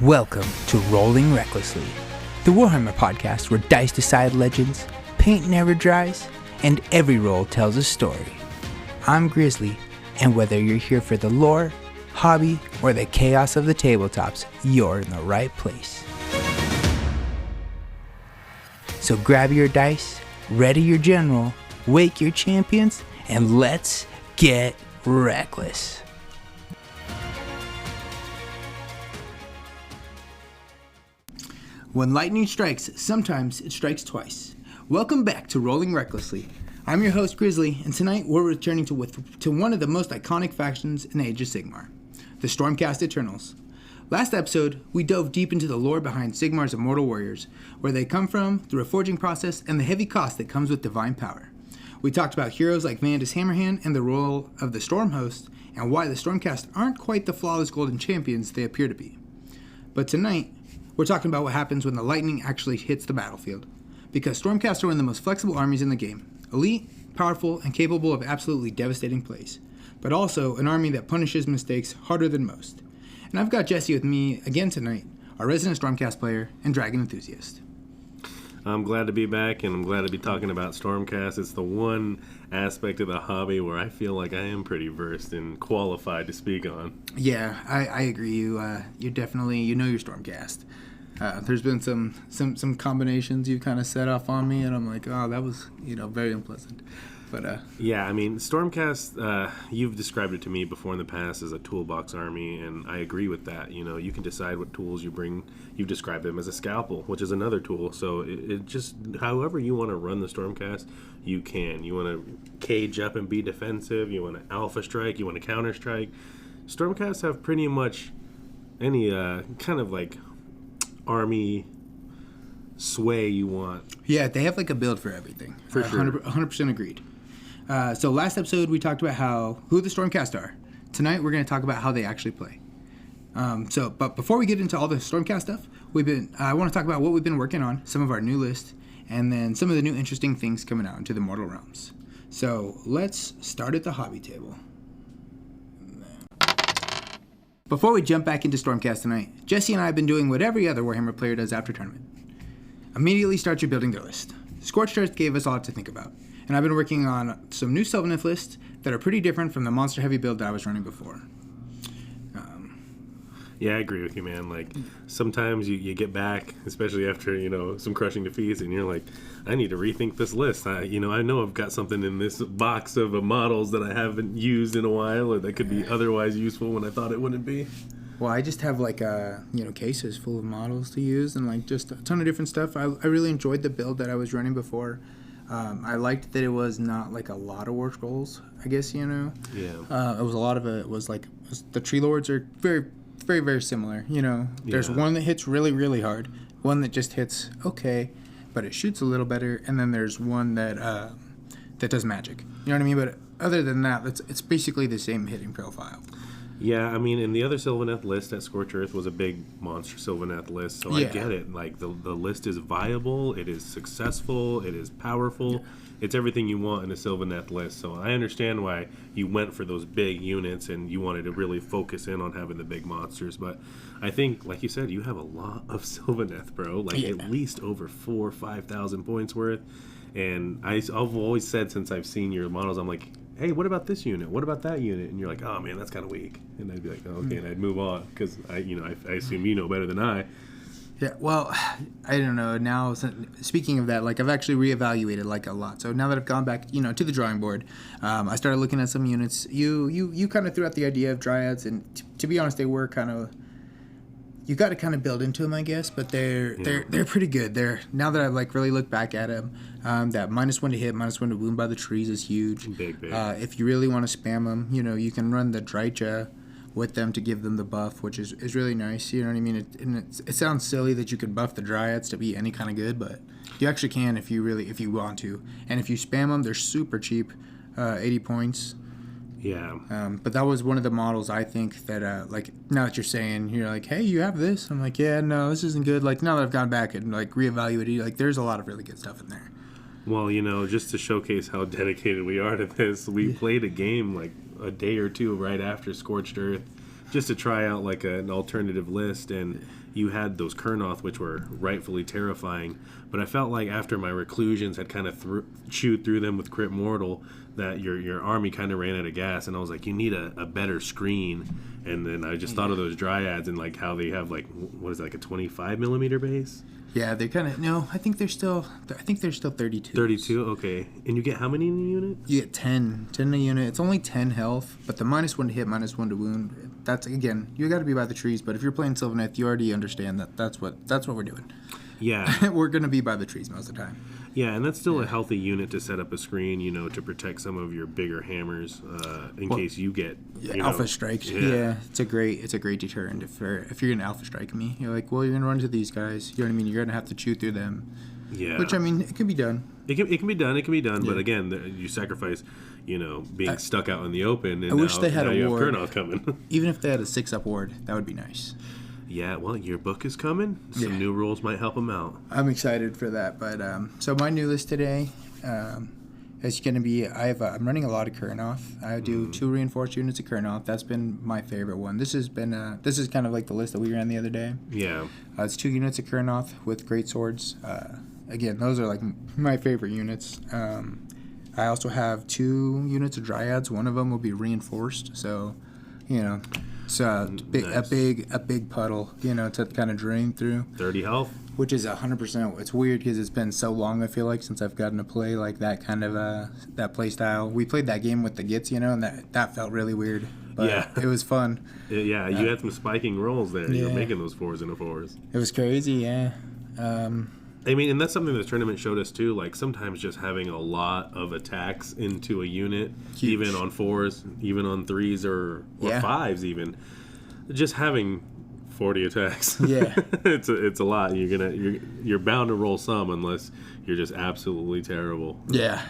Welcome to Rolling Recklessly, the Warhammer podcast where dice decide legends, paint never dries, and every roll tells a story. I'm Grizzly, and whether you're here for the lore, hobby, or the chaos of the tabletops, you're in the right place. So grab your dice, ready your general, wake your champions, and let's get reckless. When lightning strikes, sometimes it strikes twice. Welcome back to Rolling Recklessly. I'm your host, Grizzly, and tonight we're returning to one of the most iconic factions in Age of Sigmar, the Stormcast Eternals. Last episode, we dove deep into the lore behind Sigmar's immortal warriors, where they come from, through a forging process, and the heavy cost that comes with divine power. We talked about heroes like Vandus Hammerhand and the role of the Storm Host, and why the Stormcast aren't quite the flawless golden champions they appear to be. But tonight, we're talking about what happens when the lightning actually hits the battlefield. Because Stormcast are one of the most flexible armies in the game. Elite, powerful, and capable of absolutely devastating plays. But also an army that punishes mistakes harder than most. And I've got Jesse with me again tonight, our resident Stormcast player and dragon enthusiast. I'm glad to be back, and I'm glad to be talking about Stormcast. It's the one aspect of the hobby where I feel like I am pretty versed and qualified to speak on. Yeah, I agree. You definitely, you know your Stormcast. There's been some combinations you kind of set off on me, and I'm like, oh, that was, very unpleasant. But yeah, I mean, Stormcast, you've described it to me before in the past as a toolbox army, and I agree with that. You can decide what tools you bring. You've described them as a scalpel, which is another tool. So it just, however you want to run the Stormcast, you can. You want to cage up and be defensive. You want to alpha strike. You want to counter strike. Stormcasts have pretty much any kind of like army sway you want. Yeah, they have like a build for everything. For sure. 100% agreed. So last episode we talked about who the Stormcast are. Tonight we're going to talk about how they actually play. But before we get into all the Stormcast stuff, I want to talk about what we've been working on, some of our new list, and then some of the new interesting things coming out into the Mortal Realms. So let's start at the hobby table. Before we jump back into Stormcast tonight, Jesse and I have been doing what every other Warhammer player does after tournament. Immediately start your building their list. Scorched Earth gave us a lot to think about, and I've been working on some new Sylvaneth lists that are pretty different from the monster heavy build that I was running before. Yeah, I agree with you, man. Like, sometimes you get back, especially after, some crushing defeats, and you're like, I need to rethink this list. I know I've got something in this box of models that I haven't used in a while, or that could be otherwise useful when I thought it wouldn't be. Well, I just have, cases full of models to use and, just a ton of different stuff. I really enjoyed the build that I was running before. I liked that it was not, a lot of war scrolls, I guess, Yeah. It was a lot of it was, the Tree Lords are very, very, very similar, There's one that hits really, really hard, one that just hits okay, but it shoots a little better, and then there's one that that does magic. You know what I mean? But other than that, it's basically the same hitting profile. Yeah, I mean, in the other Sylvaneth list at Scorched Earth was a big monster Sylvaneth list, so yeah. I get it. The list is viable, it is successful, it is powerful. Yeah. It's everything you want in a Sylvaneth list, so I understand why you went for those big units and you wanted to really focus in on having the big monsters. But I think, like you said, you have a lot of Sylvaneth, bro. At least over 4,000 or 5,000 points worth. And I've always said since I've seen your models, I'm like, hey, what about this unit? What about that unit? And you're like, oh man, that's kind of weak. And I'd be like, oh, okay, and I'd move on because I assume you know better than I. Yeah, well, I don't know. Now, speaking of that, I've actually reevaluated a lot. So now that I've gone back, to the drawing board, I started looking at some units. You kind of threw out the idea of dryads, and to be honest, they were kind of. You got to kind of build into them, I guess, but they're pretty good. Now that I've really looked back at them, that -1 to hit, -1 to wound by the trees is huge. Big. If you really want to spam them, you can run the Drycha with them to give them the buff, which is really nice. You know what I mean? It sounds silly that you could buff the dryads to be any kind of good, but you actually can if you want to. And if you spam them, they're super cheap, 80 points. Yeah. But that was one of the models I think that, now that you're saying, you're like, hey, you have this. I'm like, yeah, no, this isn't good. Now that I've gone back and, reevaluated, there's a lot of really good stuff in there. Well, just to showcase how dedicated we are to this, we played a game, a day or two right after Scorched Earth just to try out like an alternative list, and you had those Kurnoth, which were rightfully terrifying. But I felt like after my Reclusions had kind of chewed through them with Crit Mortal, that your army kind of ran out of gas, and I was like, you need a better screen. And then I just thought of those Dryads and like how they have like, what is it, like a 25 millimeter base? Yeah, they're kind of, no, I think they're still 32. 32, okay. And you get how many in a unit? You get 10 in a unit. It's only 10 health, but the -1 to hit, -1 to wound, that's, again, you got to be by the trees, but if you're playing Sylvaneth, you already understand that that's what we're doing. Yeah. We're going to be by the trees most of the time. Yeah, and that's still a healthy unit to set up a screen, to protect some of your bigger hammers in case you get alpha strikes. Yeah, it's a great deterrent if you're gonna alpha strike me. You're like, well, you're gonna run into these guys. You know what I mean? You're gonna have to chew through them. Yeah. Which, I mean, it can be done. It can be done. Yeah. But again, you sacrifice, being stuck out in the open. And I wish they had now a you ward. have Kurnoth coming. Even if they had a 6-up ward, that would be nice. Yeah, well, your book is coming. Some new rules might help them out. I'm excited for that. But so my new list today is going to be, I'm running a lot of Kurnoth. I do 2 reinforced units of Kurnoth. That's been my favorite one. This is kind of like the list that we ran the other day. Yeah. It's 2 units of Kurnoth with great swords. Again, those are like my favorite units. I also have 2 units of Dryads. One of them will be reinforced. So, it's a big puddle, to kind of drain through. 30 health. Which is 100%. It's weird because it's been so long, I feel like, since I've gotten to play like that kind of that play style. We played that game with the Gits, and that felt really weird. But yeah. It was fun. Yeah, you had some spiking rolls there. Yeah. You were making those 4s into 4s. It was crazy, yeah. I mean, and that's something the tournament showed us too. Like sometimes just having a lot of attacks into a unit, huge. Even on 4s, even on 3s or 5s, even just having 40 attacks. Yeah, it's a lot. You're bound to roll some unless you're just absolutely terrible. Yeah.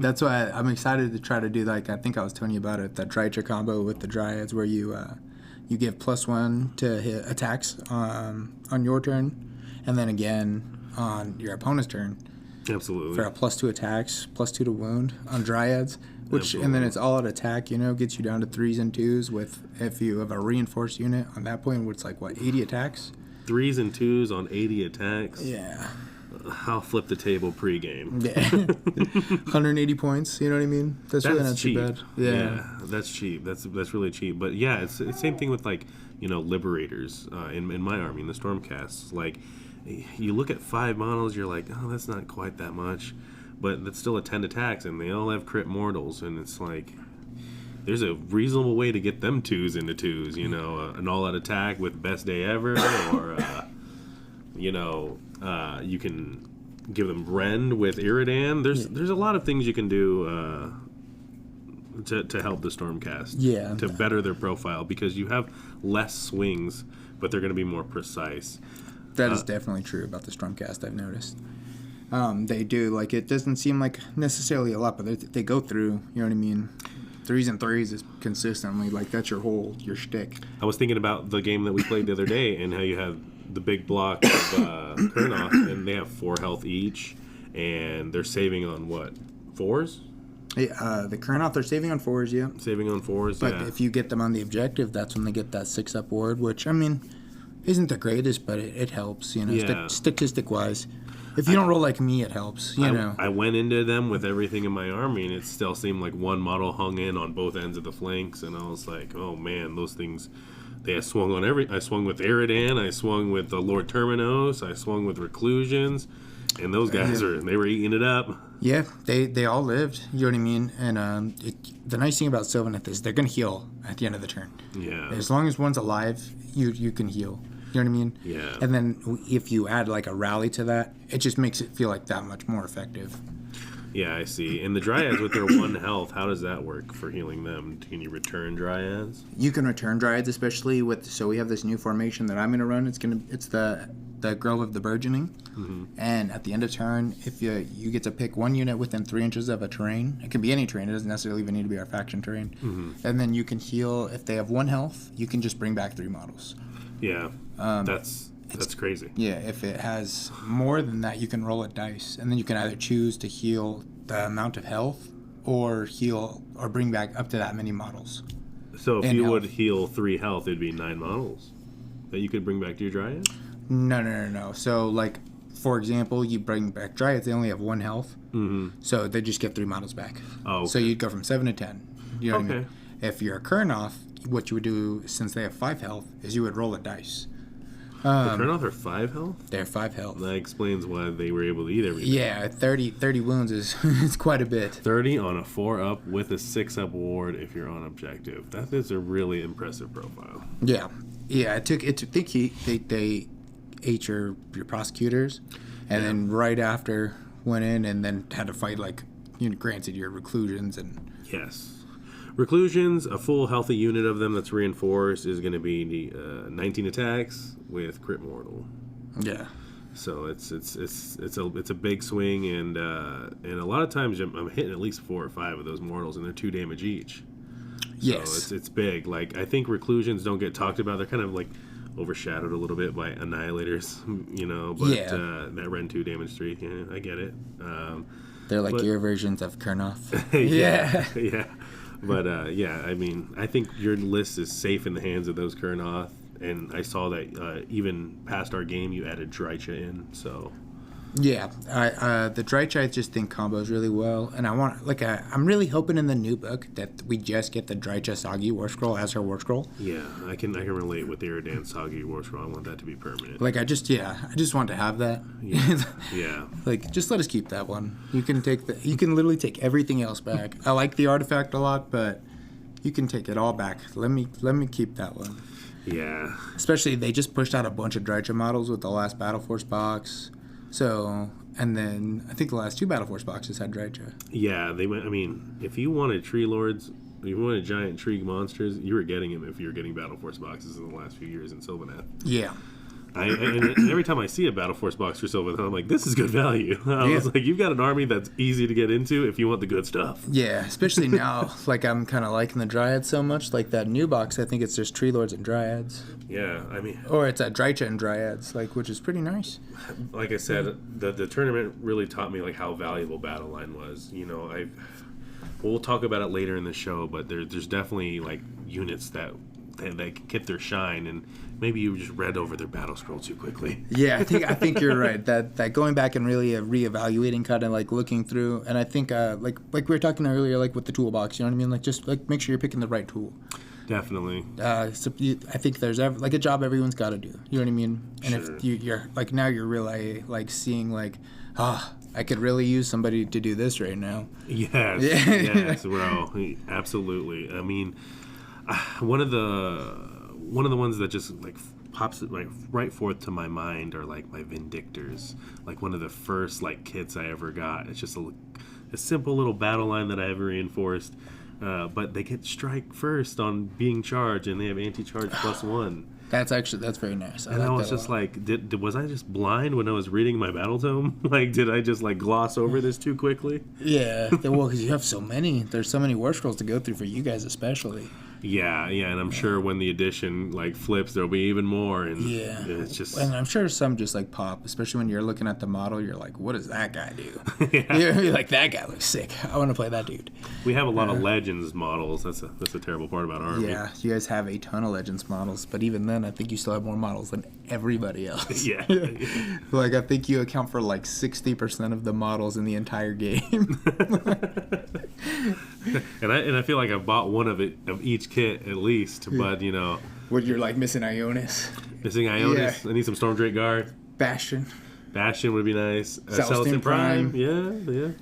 That's why I'm excited to try to do, like I think I was telling you about it, that Drytra combo with the Dryads, where you give +1 to hit attacks on your turn, and then again on your opponent's turn. Absolutely. For a +2 attacks, +2 to wound on Dryads, and then it's all out attack, gets you down to 3s and 2s with, if you have a reinforced unit on that point, where it's like, 80 attacks? 3s and 2s on 80 attacks? Yeah. I'll flip the table pregame. Yeah. 180 points, you know what I mean? That's really not cheap. too bad. Yeah, that's cheap. That's really cheap. But yeah, it's the same thing with Liberators in my army, in the Stormcasts. Like, you look at 5 models, you're like, oh, that's not quite that much, but that's still a 10 attacks, and they all have crit mortals, and it's like, there's a reasonable way to get them 2s into 2s, an all-out attack with best day ever, or you can give them Rend with Iridan. There's a lot of things you can do to help the Stormcast, to better their profile, because you have less swings, but they're going to be more precise. That is definitely true about the Stormcast, I've noticed. They do, it doesn't seem like necessarily a lot, but they go through, you know what I mean? 3s and 3s is consistently, that's your shtick. I was thinking about the game that we played the other day, and how you have the big block of Kurnoth, and they have 4 health each, and they're saving on what, 4s? The Kurnoth are saving on 4s, yeah. Saving on 4s, but if you get them on the objective, that's when they get that 6-up ward, which, I mean, isn't the greatest, but it helps, statistic-wise. If you don't roll like me, it helps, I went into them with everything in my army, and it still seemed like one model hung in on both ends of the flanks, and I was like, oh man, those things, I swung with Iridan, I swung with the Lord Terminos, I swung with Reclusions, and those guys they were eating it up. Yeah, they all lived, you know what I mean? And the nice thing about Sylvaneth is they're going to heal at the end of the turn. Yeah. As long as one's alive, you can heal. You know what I mean? Yeah. And then if you add a rally to that, it just makes it feel like that much more effective. Yeah, I see. And the Dryads with their 1 health, how does that work for healing them? Can you return Dryads? You can return Dryads, especially so we have this new formation that I'm going to run. It's the Grove of the Burgeoning. Mm-hmm. And at the end of turn, if you get to pick 1 unit within 3 inches of a terrain, it can be any terrain, it doesn't necessarily even need to be our faction terrain. Mm-hmm. And then you can heal, if they have 1 health, you can just bring back 3 models. Yeah. That's crazy. Yeah, if it has more than that, you can roll a dice, and then you can either choose to heal the amount of health, or heal or bring back up to that many models. So if And you health. would heal 3 health, it'd be 9 models that you could bring back to your Dryad? No. So, like, for example, you bring back Dryads, they only have 1 health. Mm-hmm. So they just get 3 models back. Oh, okay. So you'd go from 7 to 10. You know what I mean? Okay. If you're a Kurnoth, what you would do, since they have 5 health, is you would roll a dice. The Kurnoth are 5 health? They're 5 health. That explains why they were able to eat everything. Yeah, 30 wounds is is quite a bit. 30 on a 4-up with a 6-up ward if you're on objective. That is a really impressive profile. Yeah. I think they ate your prosecutors, and then right after went in and then had to fight, like, granted your reclusions and... Yes. Reclusions, a full healthy unit of them that's reinforced is going to be 19 attacks with crit mortal. Yeah. So it's a big swing, and a lot of times I'm hitting at least 4 or 5 of those mortals, and they're 2 damage each. Yes. So it's big. Like, I think reclusions don't get talked about. They're kind of like overshadowed a little bit by Annihilators, but that Ren 2 damage 3. Yeah, I get it. They're like your versions of Kurnoth. Yeah. But, I mean, I think your list is safe in the hands of those Kurnoth. And I saw that even past our game, you added Drycha in, so... Yeah, the Drycha I just think combos really well. And I'm really hoping in the new book that we just get the Drycha Soggy War Scroll as her War Scroll. Yeah, I can relate with the Iridan Soggy War Scroll. I want that to be permanent. Like, I just want to have that. Yeah. Like, just let us keep that one. You can literally take everything else back. I like the artifact a lot, but you can take it all back. Let me keep that one. Yeah. Especially, they just pushed out a bunch of Drycha models with the last Battle Force box. So, and then I think the last 2 Battle Force boxes had Drycha. Yeah, they went. I mean, if you wanted tree lords, if you wanted giant tree monsters, you were getting them if you were getting Battle Force boxes in the last few years in Sylvaneth. Yeah. And every time I see a Battle Force box for Sylvaneth, I'm like, this is good value. I was like, you've got an army that's easy to get into if you want the good stuff. Yeah, especially now, like, I'm kind of liking the Dryads so much. Like, that new box, I think it's just Tree Lords and Dryads. Yeah, I mean... Or it's a Drycha and Dryads, like, which is pretty nice. Like I said, the tournament really taught me, like, how valuable Battle Line was. We'll talk about it later in the show, but there's definitely, like, units that get their shine, and maybe you just read over their battle scroll too quickly. Yeah, I think you're right. That going back and really reevaluating, kind of like looking through, and I think like we were talking earlier, like with the toolbox, you know what I mean? Like, just like make sure you're picking the right tool. Definitely. I think there's like a job everyone's got to do. You know what I mean? And sure. If you're like, now you're really like seeing like, I could really use somebody to do this right now. Yes, bro, absolutely. I mean, one of the ones that just like pops like right forth to my mind are like my Vindictors. Like one of the first like kits I ever got. It's just a simple little battle line that I have reinforced, but they get strike first on being charged, and they have anti-charge +1. That's very nice. I was just like, was I just blind when I was reading my battletome? Like, did I just like gloss over this too quickly? Yeah, well, because you have so many. There's so many war scrolls to go through for you guys, especially. Yeah, and I'm sure when the edition like flips, there'll be even more. And it's just, and I'm sure some just like pop, especially when you're looking at the model. You're like, what does that guy do? You're like, that guy looks sick. I want to play that dude. We have a lot of Legends models. That's a terrible part about our army. Yeah, you guys have a ton of Legends models, but even then, I think you still have more models than everybody else. Yeah. Like, I think you account for like 60% of the models in the entire game. And I feel like I've bought one of each kit at least, but What, you're like missing Ionis? Missing Ionis. Yeah. I need some Stormstrike Guard. Bastion would be nice. Celestin Prime. Yeah.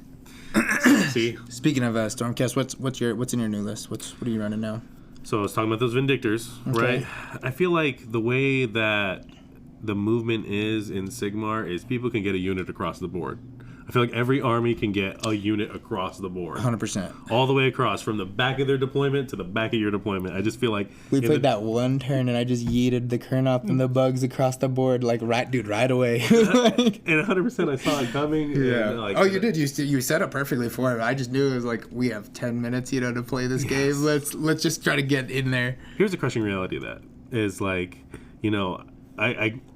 See. Speaking of Stormcast, what's in your new list? What are you running now? So I was talking about those Vindictors, right? I feel like the way that the movement is in Sigmar is people can get a unit across the board. I feel like every army can get a unit across the board. 100%. All the way across, from the back of their deployment to the back of your deployment. I just feel like... We played that one turn, and I just yeeted the Kurnoth and the bugs across the board, like, right away. And 100% I saw it coming. Yeah. And, you did. You set up perfectly for it. I just knew it was like, we have 10 minutes, to play this game. Let's just try to get in there. Here's the crushing reality of that. Is like,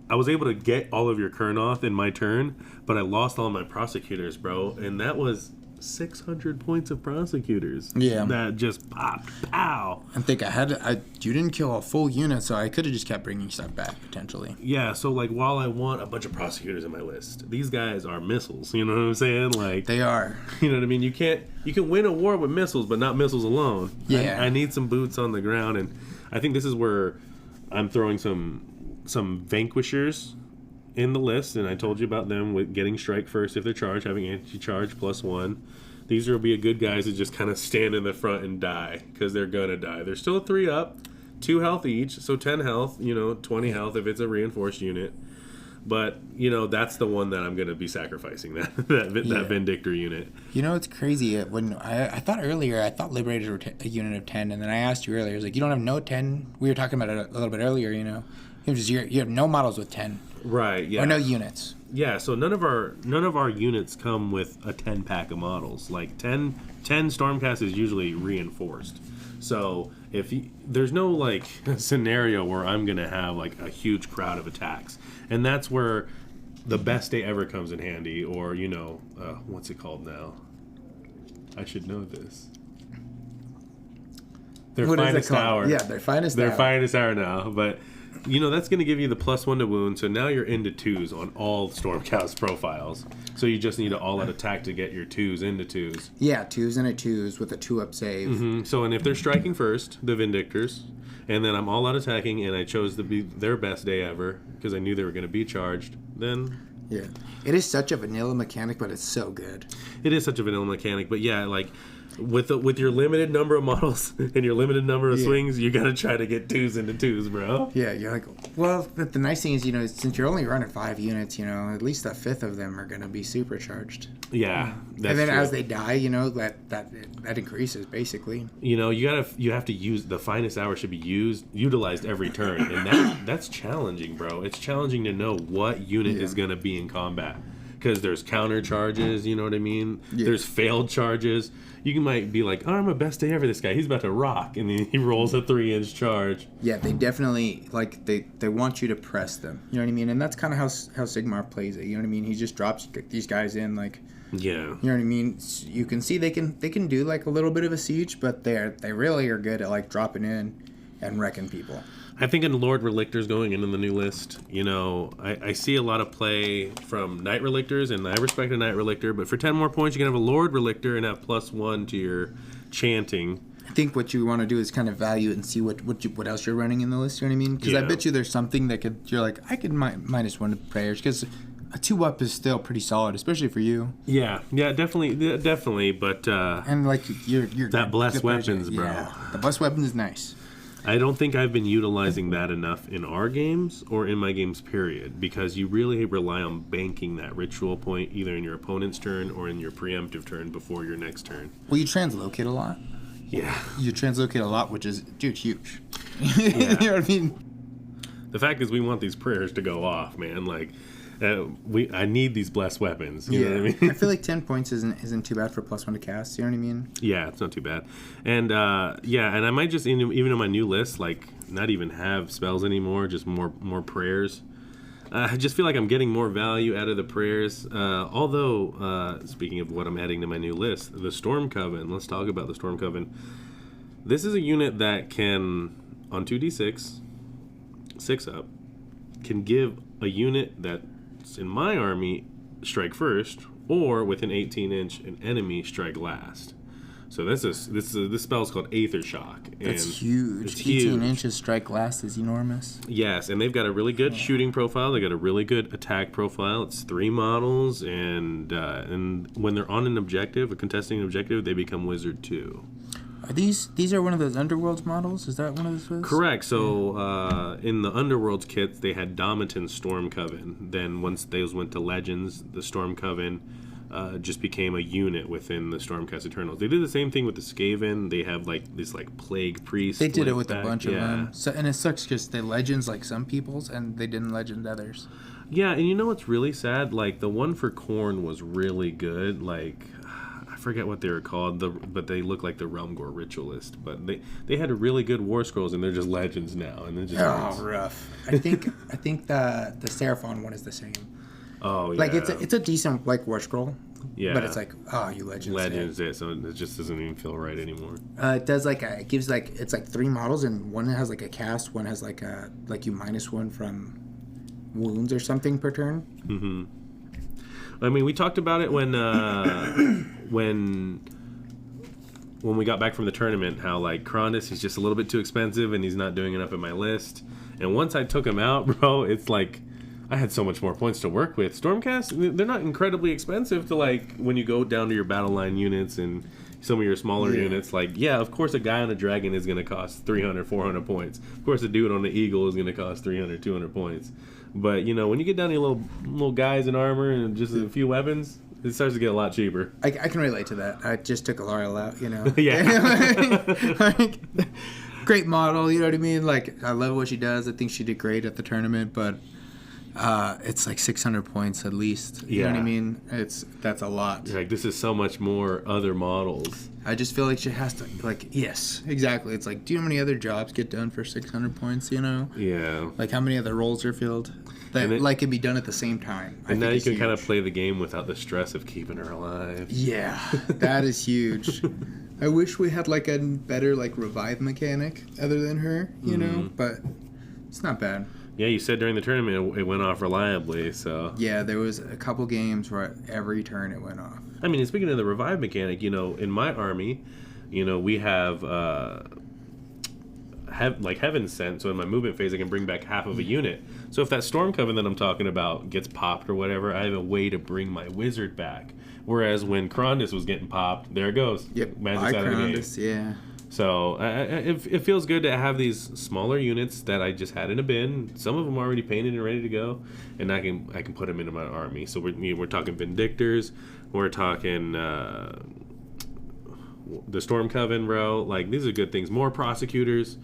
I was able to get all of your Kurnoth in my turn, but I lost all my Prosecutors, bro. And that was 600 points of Prosecutors. Yeah. That just popped. Pow! I think you didn't kill a full unit, so I could have just kept bringing stuff back, potentially. Yeah, so, like, while I want a bunch of Prosecutors in my list, these guys are missiles, you know what I'm saying? Like, they are. You know what I mean? You can win a war with missiles, but not missiles alone. Yeah. I need some boots on the ground, and I think this is where I'm throwing some Vanquishers in the list, and I told you about them with getting strike first if they're charged, having anti-charge +1. These will be a good guys to just kind of stand in the front and die, because they're gonna die. They're still a 3 up, 2 health each, so 10 health, 20 health if it's a reinforced unit. But, that's the one that I'm going to be sacrificing, that Vindictor unit. It's crazy. When I thought Liberators were a unit of 10, and then I asked you earlier, I was like, you don't have no 10? We were talking about it a little bit earlier, You have no models with 10. Right, yeah. Or no units. Yeah, so none of our units come with a 10 pack of models. Like 10 Stormcast is usually reinforced. So there's no scenario where I'm gonna have like a huge crowd of attacks, and that's where the best day ever comes in handy. Or what's it called now? I should know this. Their finest hour. Yeah, their finest hour. Their finest hour now, but. That's going to give you the +1 to wound, so now you're into 2s on all Stormcast profiles. So you just need an all-out attack to get your 2s into 2s. Yeah, 2s into 2s with a 2-up save. Mm-hmm. So, and if they're striking first, the Vindictors, and then I'm all-out attacking, and I chose to be their best day ever, because I knew they were going to be charged, then... Yeah. It is such a vanilla mechanic, but it's so good. It is such a vanilla mechanic, but yeah, with your limited number of models and your limited number of swings, you gotta try to get 2s into 2s, bro. Yeah, you're like, well, but the nice thing is, since you're only running 5 units, at least a 5th of them are gonna be supercharged. Yeah, that's and then true. as they die, that increases basically. You have to use the finest hour should be utilized every turn, and that's challenging, bro. It's challenging to know what unit is gonna be in combat. Because there's counter charges, you know what I mean? Yeah. There's failed charges. You might be like, I'm a best day ever, this guy. He's about to rock. And then he rolls a 3-inch charge. Yeah, they definitely, they want you to press them. You know what I mean? And that's kind of how Sigmar plays it. You know what I mean? He just drops these guys in, yeah. You know what I mean? You can see they can do, a little bit of a siege, but they really are good at, dropping in and wrecking people. I think in Lord-Relictors going into the new list, I see a lot of play from Knight-Relictors, and I respect a Knight-Relictor, but for 10 more points, you can have a Lord-Relictor and have +1 to your chanting. I think what you want to do is kind of value it and see what else you're running in the list, you know what I mean? Because I bet you there's something that you're like, I could -1 to prayers, because a 2-up is still pretty solid, especially for you. Yeah, definitely, but... and, you're that blessed weapons, bro. Yeah, the blessed weapons is nice. I don't think I've been utilizing that enough in our games or in my games, period, because you really rely on banking that ritual point either in your opponent's turn or in your preemptive turn before your next turn. Well, you translocate a lot. Yeah. You translocate a lot, which is, huge. Yeah. You know what I mean? The fact is we want these prayers to go off, man. I need these blessed weapons. You know what I mean? I feel like 10 points isn't too bad for +1 to cast. You know what I mean? Yeah, it's not too bad. And and I might just even in my new list, not even have spells anymore, just more prayers. I just feel like I'm getting more value out of the prayers. Although, speaking of what I'm adding to my new list, the Storm Coven. Let's talk about the Storm Coven. This is a unit that can, on 2d6, 6 up, can give a unit that's in my army strike first, or with an 18-inch an enemy strike last. So this spell's called Aether Shock. That's huge. 18 inches strike last is enormous. Yes, and they've got a really good shooting profile. They got a really good attack profile. It's 3 models, and when they're on an objective, a contesting objective, they become Wizard 2. Are these are one of those Underworlds models? Is that one of those ones? Correct. So in the Underworlds kits, they had Domitan Storm Coven. Then once those went to Legends, the Storm Coven just became a unit within the Stormcast Eternals. They did the same thing with the Skaven. They have this Plague Priest. They did it with a bunch of them. So, and it sucks because they Legends some people's, and they didn't Legend others. Yeah, and you know what's really sad? The one for Khorne was really good. I forget what they were called, but they look like the Realmgore Ritualist. But they had really good War Scrolls, and they're just Legends now. And they're just rough. I think the Seraphon one is the same. Oh, yeah. Like, it's a decent, like, war scroll. Yeah. But it's like, oh, you Legends it, so it just doesn't even feel right anymore. It does, like, it gives, like, it's, like, 3 models, and one has, like, a cast, one has, like, a, like, you -1 from wounds or something per turn. Mm-hmm. I mean, we talked about it when we got back from the tournament, how, like, Krondys, he's just a little bit too expensive, and he's not doing enough in my list. And once I took him out, bro, it's like, I had so much more points to work with. Stormcast, they're not incredibly expensive to, like, when you go down to your battle line units and some of your smaller units. Like, yeah, of course a guy on a dragon is going to cost 300, 400 points. Of course a dude on the eagle is going to cost 300, 200 points. But, you know, when you get down to your little guys in armor and just a few weapons, it starts to get a lot cheaper. I can relate to that. I just took Alariel out, you know. Yeah. like, great model, you know what I mean? Like, I love what she does. I think she did great at the tournament, but it's like 600 points at least. You know what I mean? That's a lot. Like, this is so much more other models. I just feel like she has to, like, yes, exactly. It's like, do you know how many other jobs get done for 600 points, you know? Yeah. Like, how many other roles are filled that, like, can be done at the same time? And now you can kind of play the game without the stress of keeping her alive. Yeah, that is huge. I wish we had, like, a better, like, revive mechanic other than her, you know? But it's not bad. Yeah, you said during the tournament it went off reliably, so... Yeah, there was a couple games where every turn it went off. I mean, speaking of the revive mechanic, you know, in my army, you know, we have Heaven Sent, so in my movement phase I can bring back half of a unit. So if that Storm Coven that I'm talking about gets popped or whatever, I have a way to bring my wizard back. Whereas when Krondys was getting popped, there it goes. Yep, Magic's out of the game. Yeah. So it feels good to have these smaller units that I just had in a bin. Some of them already painted and ready to go, and I can put them into my army. So we're talking Vindictors, we're talking the Storm Coven, bro. Like, these are good things. More Prosecutors.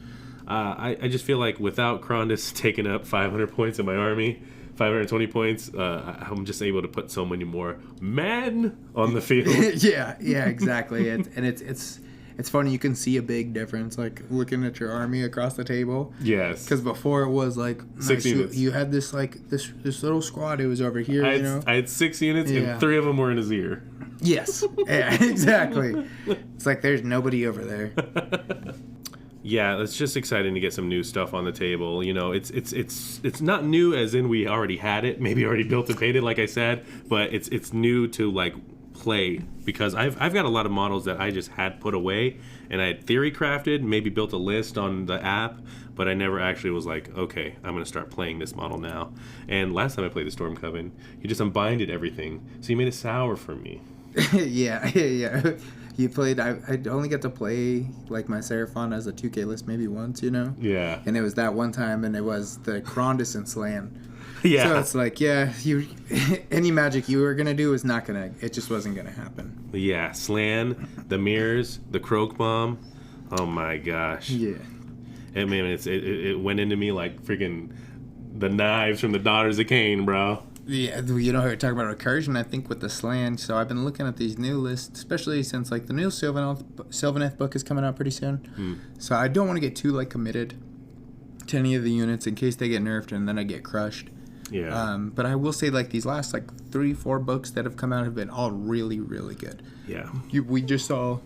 I just feel like without Krondys taking up 500 points in my army, 520 points, I'm just able to put so many more men on the field. yeah, exactly. It's funny, you can see a big difference, like, looking at your army across the table. Yes. Because before it was, like, 6 units. You had this, like, this little squad. It was over here, you know? I had 6 units, and 3 of them were in his ear. Yes. Yeah, exactly. It's like there's nobody over there. Yeah, it's just exciting to get some new stuff on the table. You know, it's not new as in we already had it, maybe already built and painted, like I said, but it's new to, like, play, because I've got a lot of models that I just had put away and I had theory crafted, maybe built a list on the app, but I never actually was like, okay, I'm going to start playing this model now. And last time I played the Storm Coven, you just unbinded everything, so you made it sour for me. yeah. You played, I only got to play, like, my Seraphon as a 2K list maybe once, you know? Yeah. And it was that one time, and it was the Krondys and Slan. Yeah. So it's like, yeah, any magic you were going to do is not going to, it just wasn't going to happen. Yeah, Slan, the Mirrors, the Croak Bomb. Oh my gosh. Yeah. I mean, it went into me like freaking the knives from the Daughters of Khaine, bro. Yeah, you know, we're talking about recursion, I think, with the Slan. So I've been looking at these new lists, especially since, like, the new Sylvaneth book is coming out pretty soon. So I don't want to get too, like, committed to any of the units in case they get nerfed and then I get crushed. Yeah. But I will say, like, these last, like, 3-4 books that have come out have been all really, really good. Yeah. We just saw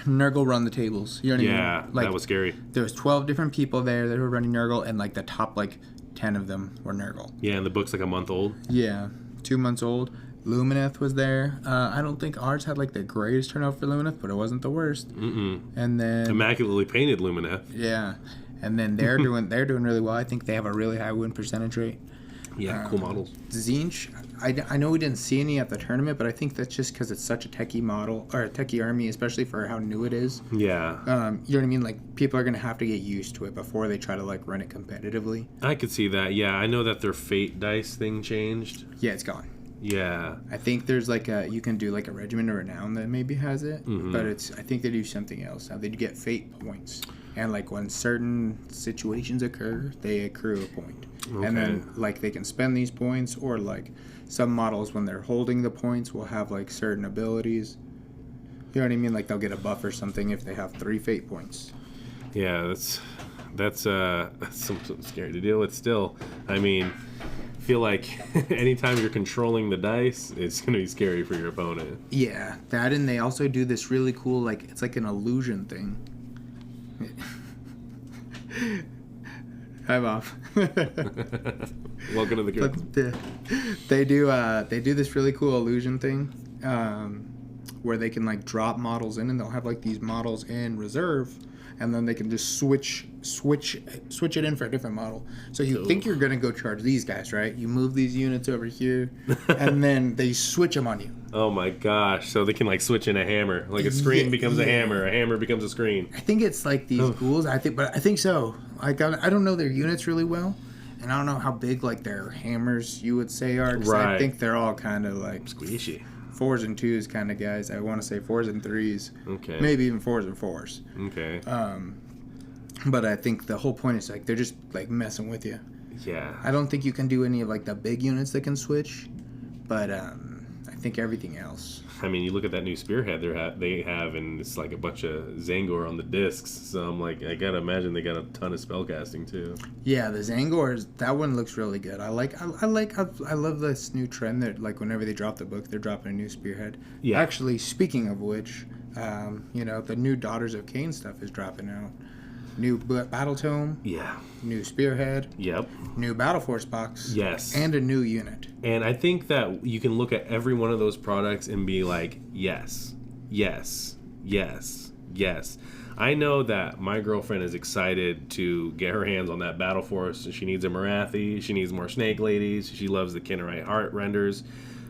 Nurgle run the tables. You know what I mean? Yeah, Like, that was scary. There was 12 different people there that were running Nurgle, and, like, the top, like, 10 of them were Nurgle. Yeah, and the book's like a month old. Yeah, 2 months old. Lumineth was there. I don't think ours had, like, the greatest turnout for Lumineth, but it wasn't the worst. And then Immaculately painted Lumineth. Yeah, and then they're doing really well. I think they have a really high win percentage rate. Yeah, cool models. Zinch, I know we didn't see any at the tournament, but I think that's just because it's such a techie model, or a techie army, especially for how new it is. Yeah. You know what I mean? Like, people are going to have to get used to it before they try to, like, run it competitively. I could see that. Yeah, I know that their Fate dice thing changed. Yeah, it's gone. Yeah. I think there's, like, you can do, like, a Regiment of Renown that maybe has it, but I think they do something else. Now, they get Fate points. And, like, when certain situations occur, they accrue a point. Okay. And then, like, they can spend these points, or, like, some models, when they're holding the points, will have, like, certain abilities. You know what I mean? Like, they'll get a buff or something if they have 3 Fate points. Yeah, that's something scary to deal with still. I mean, feel like anytime you're controlling the dice, it's going to be scary for your opponent. Yeah, that, and they also do this really cool, like, it's like an illusion thing. Hi, Mom. Welcome to the group. They do this really cool illusion thing, where they can like drop models in, and they'll have like these models in reserve, and then they can just switch it in for a different model. So you think you're gonna go charge these guys, right? You move these units over here, and then they switch them on you. Oh my gosh! So they can like switch in a hammer, like a screen becomes a hammer becomes a screen. I think it's like these ghouls. I think so. Like I don't know their units really well, and I don't know how big like their hammers you would say are. 'Cause I think they're all kind of like squishy. 4s and 2s kind of guys. I want to say 4s and 3s. Okay. Maybe even 4s and 4s. Okay. But I think the whole point is like they're just like messing with you. Yeah. I don't think you can do any of like the big units that can switch, but I think everything else. I mean, you look at that new spearhead they have, and it's like a bunch of Zangor on the discs. So I'm like, I gotta imagine they got a ton of spellcasting too. Yeah, the Zangors, that one looks really good. I love this new trend that like whenever they drop the book, they're dropping a new spearhead. Yeah. Actually, speaking of which, the new Daughters of Khaine stuff is dropping out. New battletome. Yeah. New spearhead. Yep. New battle force box. Yes. And a new unit. And I think that you can look at every one of those products and be like, yes, yes, yes, yes. I know that my girlfriend is excited to get her hands on that battle force. She needs a Morathi. She needs more Snake Ladies. She loves the Kinnerite Heart renders.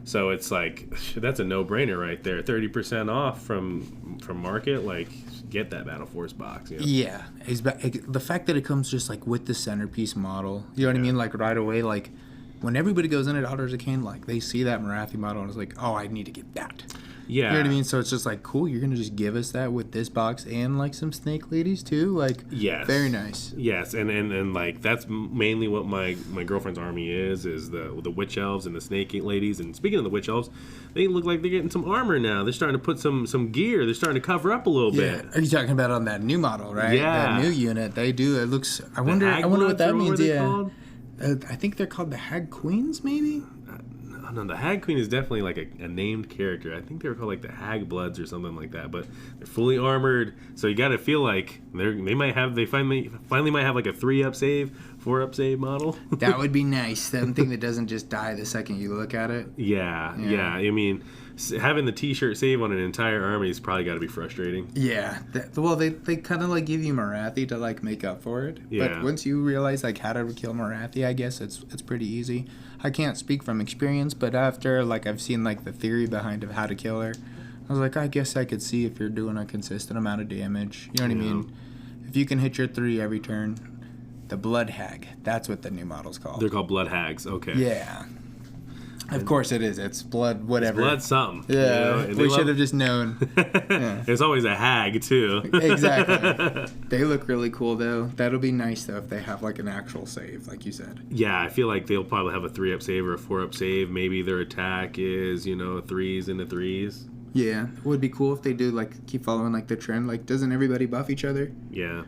So it's like, that's a no-brainer right there. 30% off from market, like, get that Battle Force box. You know? Yeah. The fact that it comes just, like, with the centerpiece model, you know what I mean? Like, right away, like, when everybody goes into Daughters of Khaine, like, they see that Morathi model and it's like, oh, I need to get that. Yeah. You know what I mean? So it's just like, cool, you're going to just give us that with this box and, like, some Snake Ladies, too? Like, yes. Very nice. Yes, and like, that's mainly what my girlfriend's army is the Witch Elves and the Snake Ladies. And speaking of the Witch Elves, they look like they're getting some armor now. They're starting to put some gear. They're starting to cover up a little bit. Are you talking about on that new model, right? Yeah. That new unit. They do. It looks... I wonder what that means, yeah. I think they're called the Hag Queens, maybe? No, the Hag Queen is definitely like a named character. I think they were called like the Hag Bloods or something like that. But they're fully armored, so you got to feel like they finally might have like a 3-up save, 4-up save model. That would be nice. Something that doesn't just die the second you look at it. Yeah. I mean, having the T-shirt save on an entire army is probably got to be frustrating. Yeah. They kind of like give you Morathi to like make up for it. Yeah. But once you realize like how to kill Morathi, I guess it's pretty easy. I can't speak from experience, but after like I've seen like the theory behind of how to kill her, I was like, I guess I could see if you're doing a consistent amount of damage. You know what I mean? If you can hit your 3 every turn, the Blood Hag. That's what the new model's called. They're called Blood Hags. Okay. Yeah. Of course it is. It's blood, whatever. It's blood something. Yeah. We should have just known. Yeah. There's always a hag, too. Exactly. They look really cool, though. That'll be nice, though, if they have, like, an actual save, like you said. Yeah, I feel like they'll probably have a 3-up save or a 4-up save. Maybe their attack is, 3s into 3s. Yeah. It would be cool if they do, like, keep following, like, the trend. Like, doesn't everybody buff each other? Yeah.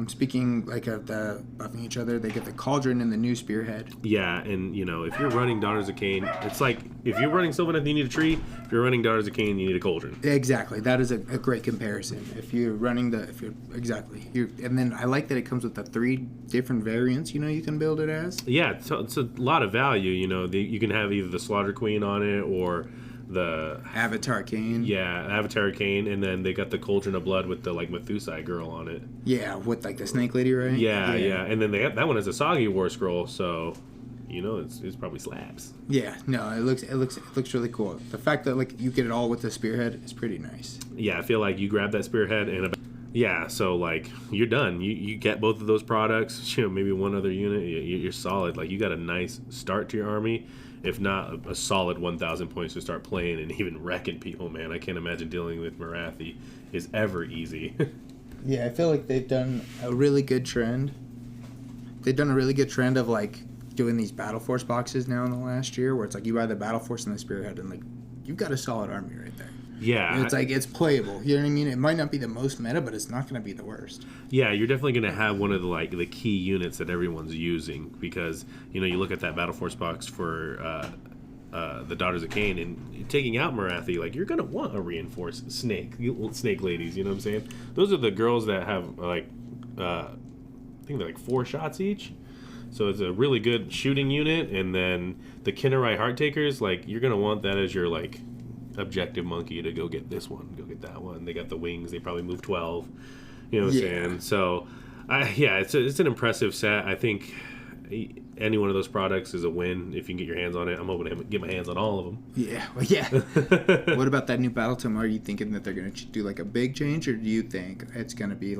Speaking, like, of the buffing each other, they get the Cauldron and the new Spearhead. Yeah, and, if you're running Daughters of Khaine, it's like, if you're running Sylvaneth, you need a tree. If you're running Daughters of Khaine, you need a Cauldron. Exactly. That is a great comparison. And then I like that it comes with the 3 different variants, you can build it as. Yeah, it's a lot of value, you can have either the Slaughter Queen on it or the Avatar Khaine. Yeah, Avatar Khaine, and then they got the Cauldron of Blood with the like Methusai girl on it. Yeah, with like the Snake Lady, right? Yeah. And then they have, that one has a Soggy War Scroll, so it's probably slabs. Yeah, no, it looks really cool. The fact that like you get it all with the Spearhead is pretty nice. Yeah, I feel like you grab that Spearhead and so like you're done. You get both of those products, maybe one other unit, you're solid. Like you got a nice start to your army. If not a solid 1,000 points to start playing and even wrecking people, man. I can't imagine dealing with Morathi is ever easy. Yeah, I feel like they've done a really good trend. They've done a really good trend of like doing these Battle Force boxes now in the last year, where it's like you buy the Battle Force and the Spearhead, and like you've got a solid army right there. Yeah. It's like, it's playable. You know what I mean? It might not be the most meta, but it's not going to be the worst. Yeah, you're definitely going to have one of the key units that everyone's using because, you look at that Battle Force box for the Daughters of Khaine, and taking out Morathi, you're going to want a reinforced snake ladies, you know what I'm saying? Those are the girls that have, I think they're 4 shots each. So it's a really good shooting unit, and then the Kinnerai Hearttakers, you're going to want that as your, objective monkey to go get this one, go get that one. They got the wings. They probably move 12. You know what I'm saying? So, it's an impressive set. I think any one of those products is a win if you can get your hands on it. I'm hoping to get my hands on all of them. Yeah, well, yeah. What about that new battletome? Are you thinking that they're going to do, a big change, or do you think it's going to be,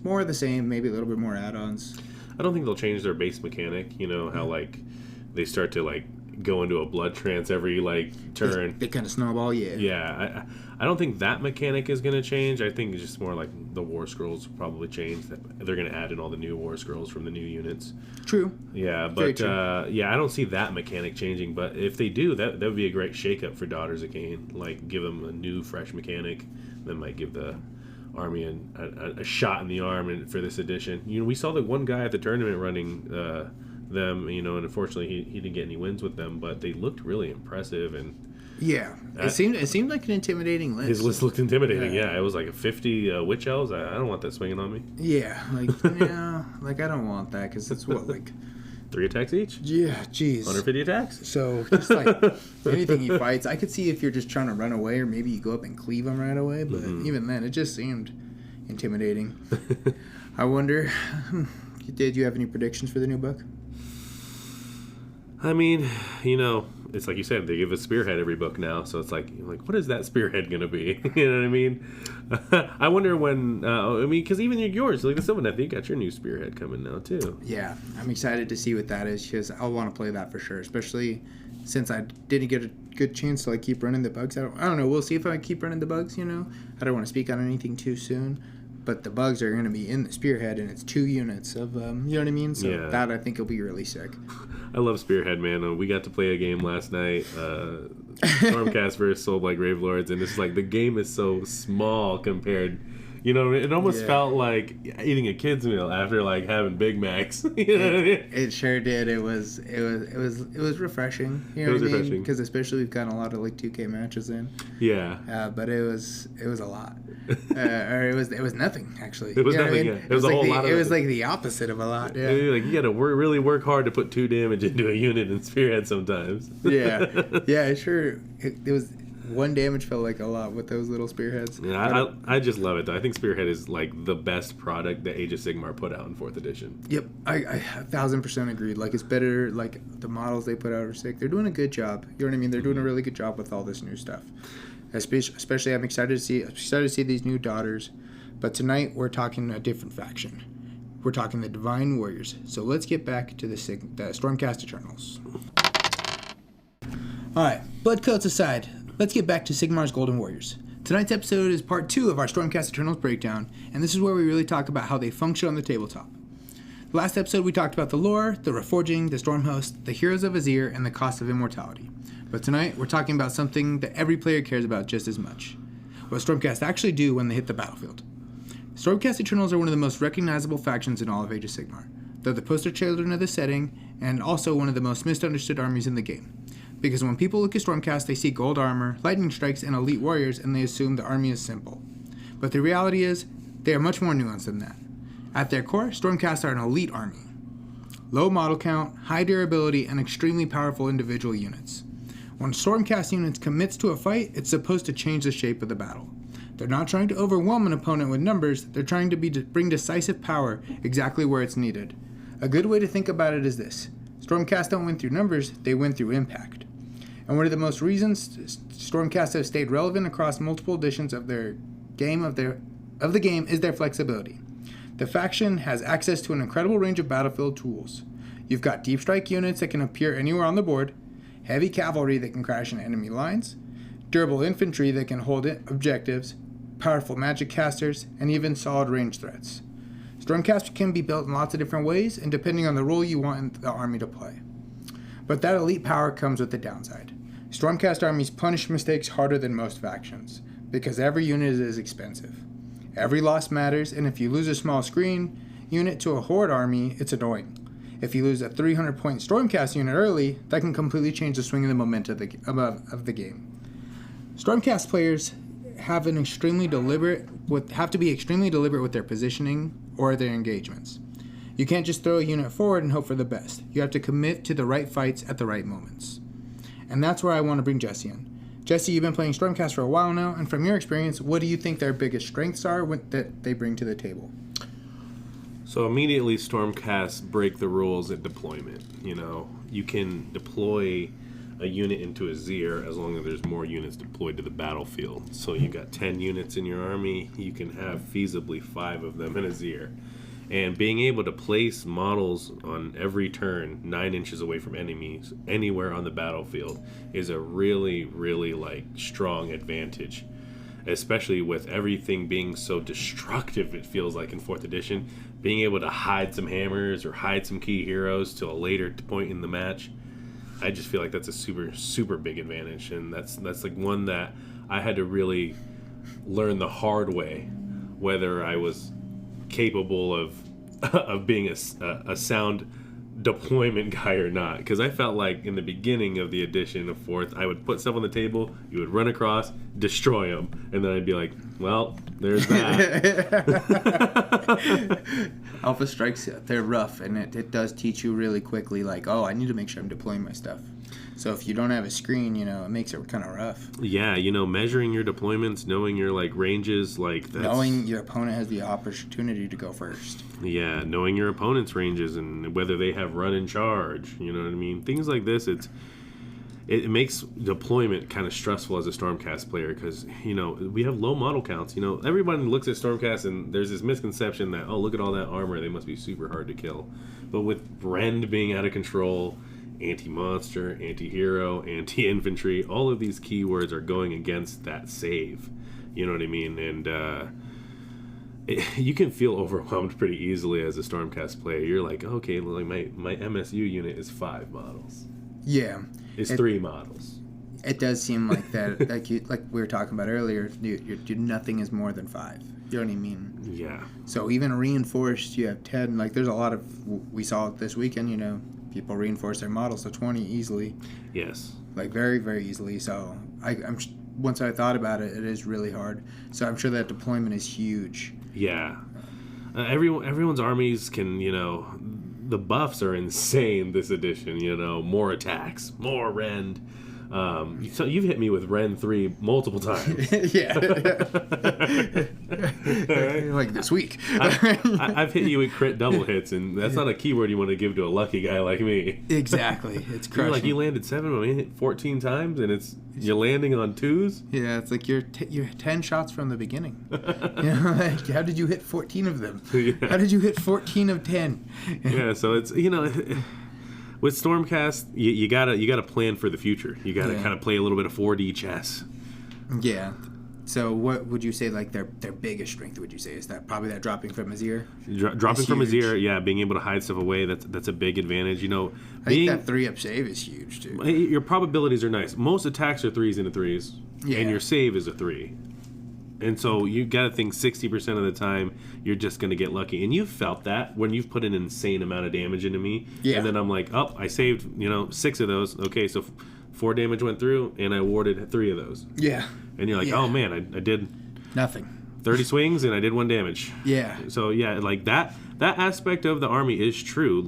more of the same, maybe a little bit more add-ons? I don't think they'll change their base mechanic. How, they start to, go into a blood trance every turn. They kind of snowball, yeah. Yeah, I don't think that mechanic is going to change. I think it's just more the War Scrolls will probably change. They're going to add in all the new War Scrolls from the new units. True. Yeah, but I don't see that mechanic changing. But if they do, that would be a great shakeup for Daughters of Khaine. Give them a new, fresh mechanic. That might give the army a shot in the arm for this edition. We saw the one guy at the tournament running them, and unfortunately he didn't get any wins with them, but they looked really impressive. And it seemed like an intimidating list. His list looked intimidating. It was a 50 witch elves. I don't want that swinging on me. I don't want that because it's what 3 attacks each. Yeah, jeez. 150 attacks. So just anything he fights, I could see if you're just trying to run away, or maybe you go up and cleave him right away. But even then, it just seemed intimidating. I wonder, did you have any predictions for the new book? I mean, it's like you said, they give a spearhead every book now, so it's what is that spearhead going to be? You know what I mean? I wonder when, because even yours, the Sylvaneth, you got your new spearhead coming now, too. Yeah, I'm excited to see what that is, because I'll want to play that for sure, especially since I didn't get a good chance to, keep running the bugs. I don't know, we'll see if I keep running the bugs, I don't want to speak on anything too soon. But the bugs are going to be in the spearhead, and it's 2 units of, you know what I mean? So that I think will be really sick. I love spearhead, man. We got to play a game last night, Stormcast versus Soulblight Gravelords, and it's the game is so small compared. It almost felt like eating a kid's meal after having Big Macs. You know what I mean? It sure did. It was refreshing. You know what I mean? Because especially we've gotten a lot of 2K matches in. Yeah. But it was a lot. Or it was nothing actually. It was nothing. Yeah. It was a whole lot. It was the opposite of a lot. Yeah. You got to really work hard to put 2 damage into a unit in spearhead sometimes. Yeah. Sure. It was. 1 damage felt like a lot with those little spearheads. Yeah, I just love it, though. I think Spearhead is the best product that Age of Sigmar put out in 4th edition. Yep, I 1000% agreed. It's better. The models they put out are sick. They're doing a good job. You know what I mean? They're doing a really good job with all this new stuff. Especially, I'm excited to see these new daughters. But tonight we're talking a different faction. We're talking the Divine Warriors. So let's get back to the Stormcast Eternals. All right, bloodcoats aside. Let's get back to Sigmar's Golden Warriors. Tonight's episode is part 2 of our Stormcast Eternals breakdown, and this is where we really talk about how they function on the tabletop. Last episode we talked about the lore, the reforging, the Stormhost, the Heroes of Azir, and the cost of immortality. But tonight we're talking about something that every player cares about just as much. What Stormcast actually do when they hit the battlefield. Stormcast Eternals are one of the most recognizable factions in all of Age of Sigmar. They're the poster children of the setting, and also one of the most misunderstood armies in the game. Because when people look at Stormcast, they see gold armor, lightning strikes, and elite warriors, and they assume the army is simple. But the reality is, they are much more nuanced than that. At their core, Stormcast are an elite army. Low model count, high durability, and extremely powerful individual units. When Stormcast units commits to a fight, it's supposed to change the shape of the battle. They're not trying to overwhelm an opponent with numbers, they're trying to bring decisive power exactly where it's needed. A good way to think about it is this. Stormcast don't win through numbers, they win through impact. And one of the most reasons Stormcast have stayed relevant across multiple editions of the game is their flexibility. The faction has access to an incredible range of battlefield tools. You've got deep strike units that can appear anywhere on the board, heavy cavalry that can crash in enemy lines, durable infantry that can hold objectives, powerful magic casters, and even solid range threats. Stormcast can be built in lots of different ways, and depending on the role you want the army to play. But that elite power comes with the downside. Stormcast armies punish mistakes harder than most factions. because every unit is expensive. Every loss matters, and if you lose a small screen unit to a Horde army, it's annoying. If you lose a 300-point Stormcast unit early, that can completely change the swing of the momentum of the game. Stormcast players have to be extremely deliberate with their positioning or their engagements. You can't just throw a unit forward and hope for the best. You have to commit to the right fights at the right moments. And that's where I want to bring Jesse in. Jesse, you've been playing Stormcast for a while now, and from your experience, what do you think their biggest strengths are that they bring to the table? So immediately, Stormcast break the rules at deployment. You can deploy a unit into a Zir as long as there's more units deployed to the battlefield. So you got 10 units in your army, you can have feasibly 5 of them in a Zir. And being able to place models on every turn 9 inches away from enemies anywhere on the battlefield is a really, really strong advantage. Especially with everything being so destructive, it feels like in 4th edition. Being able to hide some hammers or hide some key heroes to a later point in the match, I just feel like that's a super, super big advantage. And that's one that I had to really learn the hard way, whether I was capable of being a sound deployment guy or not, because I felt like in the beginning of the edition of 4th, I would put stuff on the table, you would run across, destroy them, and then I'd be like, well, there's that. Alpha strikes, they're rough, and it does teach you really quickly, I need to make sure I'm deploying my stuff. So if you don't have a screen, it makes it kind of rough. Yeah, measuring your deployments, knowing your ranges, that's... knowing your opponent has the opportunity to go first. Yeah, knowing your opponent's ranges and whether they have run and charge, you know what I mean? Things like this, it makes deployment kind of stressful as a Stormcast player because, we have low model counts. Everybody looks at Stormcast and there's this misconception that, oh, look at all that armor, they must be super hard to kill. But with Rend being out of control, anti-monster, anti-hero, anti-infantry, all of these keywords are going against that save. You know what I mean? And you can feel overwhelmed pretty easily as a Stormcast player. You're like, okay, my MSU unit is 5 models. Yeah. It's 3 models. It does seem like that, like we were talking about earlier, nothing is more than 5. You know what I mean? Yeah. So even reinforced, you have 10. There's a lot of, we saw it this weekend, people reinforce their models to 20 easily. Yes. Very, very easily. So I'm once I thought about it, it is really hard. So I'm sure that deployment is huge. Yeah. Everyone's armies can, the buffs are insane this edition, more attacks, more Rend. So you've hit me with Ren 3 multiple times. Yeah. Like this week. I've hit you with crit double hits, and that's not a keyword you want to give to a lucky guy like me. Exactly. It's crushing. You landed 7, I hit 14 times, and you're landing on 2s? Yeah, it's like you're 10 shots from the beginning. How did you hit 14 of them? Yeah. How did you hit 14 of 10? Yeah, so it's, with Stormcast, you gotta plan for the future. You gotta kind of play a little bit of 4D chess. Yeah. So what would you say their biggest strength? Would you say is that probably that dropping from Azir? Dropping from Azir, yeah, being able to hide stuff away. That's a big advantage. I think that 3-up save is huge too. Your probabilities are nice. Most attacks are 3s into 3s, and your save is a 3. And so you got to think 60% of the time you're just going to get lucky. And you've felt that when you've put an insane amount of damage into me. Yeah. And then I'm like, oh, I saved, 6 of those. Okay, so 4 damage went through, and I warded 3 of those. Yeah. And you're like, oh, man, I did... nothing. 30 swings, and I did 1 damage. Yeah. So, yeah, that aspect of the army is true.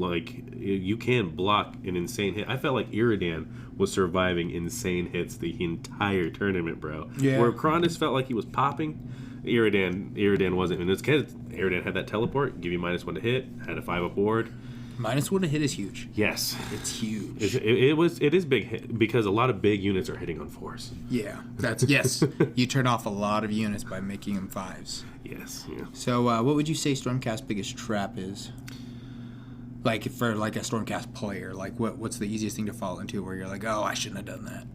You can block an insane hit. I felt like Iridan was surviving insane hits the entire tournament, bro. Yeah. Where Krondys felt like he was popping, Iridan wasn't. And it's because Iridan had that teleport, give you -1 to hit, had a 5-up ward. -1 to hit is huge. Yes. It's huge. It is big hit because a lot of big units are hitting on 4s. Yeah. Yes. You turn off a lot of units by making them 5s. Yes. Yeah. So what would you say Stormcast's biggest trap is? For a Stormcast player, what's the easiest thing to fall into where you're like, oh, I shouldn't have done that?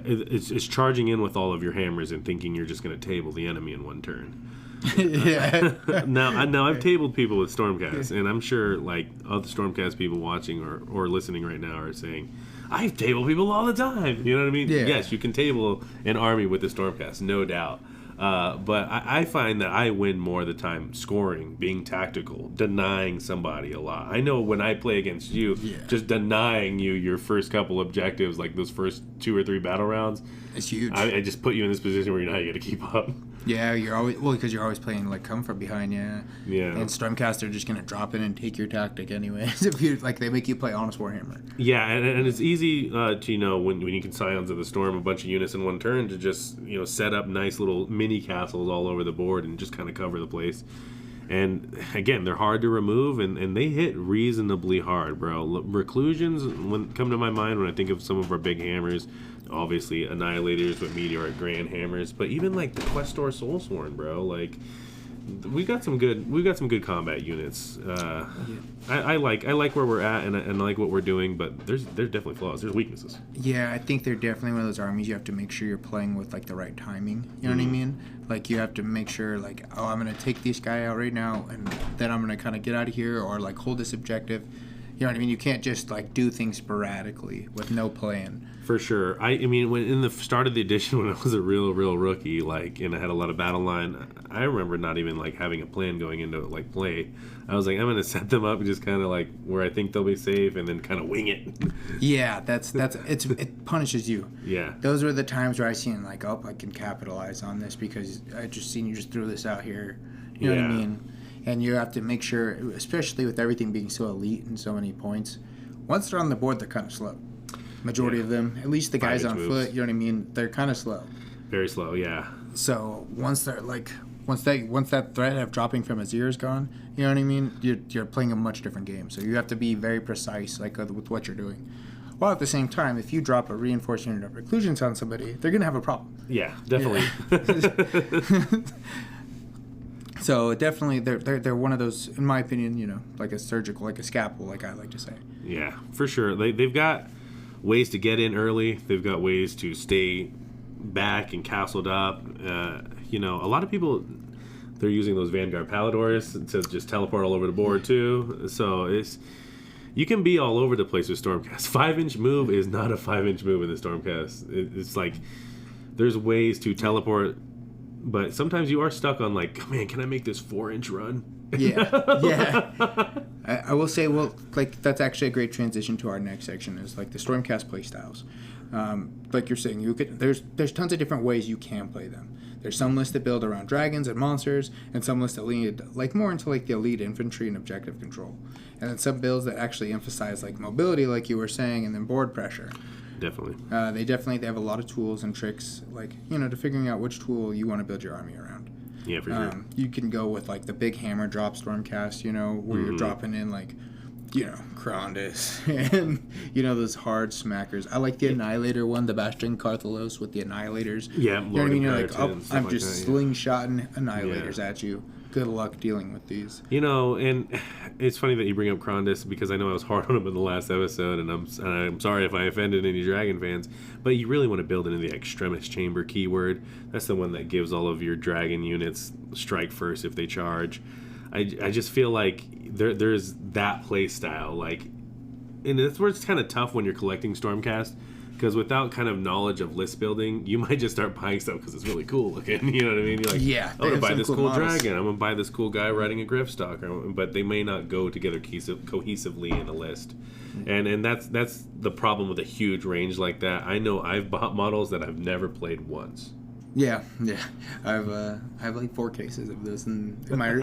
It's charging in with all of your hammers and thinking you're just going to table the enemy in 1 turn. Yeah. Now I've tabled people with Stormcast, and I'm sure other Stormcast people watching or listening right now are saying, I've tabled people all the time. You know what I mean? Yeah. Yes, you can table an army with the Stormcast, no doubt. But I find that I win more of the time scoring, being tactical, denying somebody a lot. I know when I play against you, just denying you your first couple objectives, like those first 2 or 3 battle rounds, it's huge. I just put you in this position where you know how you got to keep up. Yeah, you're always because you're always playing like come from behind, yeah. And Stormcast are just gonna drop in and take your tactic anyways. If you like, they make you play Honest Warhammer. Yeah, and it's easy to when you can Scions of the Storm a bunch of units in one turn to just set up nice little mini castles all over the board and just kind of cover the place. And again, they're hard to remove, and they hit reasonably hard, bro. Reclusions come to my mind when I think of some of our big hammers. Obviously, Annihilators with Meteoric Grand Hammers, but even like the Questor Soulsworn, bro. Like we've got some good combat units. I like where we're at, and I like what we're doing, but there's definitely flaws. There's weaknesses. Yeah, I think they're definitely one of those armies you have to make sure you're playing with like the right timing. You know what I mean? Like you have to make sure like, oh, I'm gonna take this guy out right now, and then I'm gonna kind of get out of here, or like hold this objective. You know what I mean? You can't just like do things sporadically with no plan. For sure. I mean, when in the start of the edition, when I was a real rookie, like, and I had a lot of battle line, I remember not even like having a plan going into like play. I was like, I'm gonna set them up just kind of like where I think they'll be safe, and then kind of wing it. Yeah, it punishes you. Yeah. Those were the times where I seen like, oh, I can capitalize on this because I just seen you just threw this out here. You know what I mean? And you have to make sure, especially with everything being so elite and so many points, once they're on the board, they're kind of slow. Majority of them, at least the guys on foot, you know what I mean? They're kind of slow. Very slow, yeah. So once they're like, once that threat of dropping from a 0 is gone, you know what I mean? You're playing a much different game. So you have to be very precise, like with what you're doing. While at the same time, if you drop a reinforced unit of reclusions on somebody, they're gonna have a problem. Yeah, definitely. Yeah. So definitely, they're one of those, in my opinion, like a surgical, like a scalpel, like I like to say. Yeah, for sure. They've got ways to get in early. They've got ways to stay back and castled up. A lot of people, they're using those Vanguard Palladors to just teleport all over the board too. So you can be all over the place with Stormcast. 5-inch move is not a 5-inch move in the Stormcast. It's like there's ways to teleport. But sometimes you are stuck on like, oh, man, can I make this 4-inch run? Yeah. I will say, like that's actually a great transition to our next section is like the Stormcast playstyles. Like you're saying, there's tons of different ways you can play them. There's some lists that build around dragons and monsters, and some lists that lead like more into like the elite infantry and objective control. And then some builds that actually emphasize like mobility, like you were saying, and then board pressure. Definitely. They have a lot of tools and tricks, like, to figuring out which tool you want to build your army around. Yeah, for sure. You can go with, like, the big hammer drop Stormcast, where you're dropping in, like, Krondys and, those hard smackers. I like the Annihilator one, the Bastion Carthalos with the Annihilators. Yeah, you know what I mean? You're like, I'm just that, slingshotting Annihilators at you. Good luck dealing with these. And it's funny that you bring up Krondys because I know I was hard on him in the last episode, and I'm sorry if I offended any Dragon fans, but you really want to build into the Extremis Chamber keyword. That's the one that gives all of your Dragon units strike first if they charge. I just feel like there's that play style, like, and that's where it's kind of tough when you're collecting Stormcast. Because without kind of knowledge of list building, you might just start buying stuff because it's really cool looking. You know what I mean? You're like, yeah, I'm going to buy this cool models. dragon. I'm going to buy this cool guy riding a Griffstock. But they may not go together cohesively in a list. And that's the problem with a huge range like that. I know I've bought models that I've never played once. Yeah. I have like 4 cases of this in my room.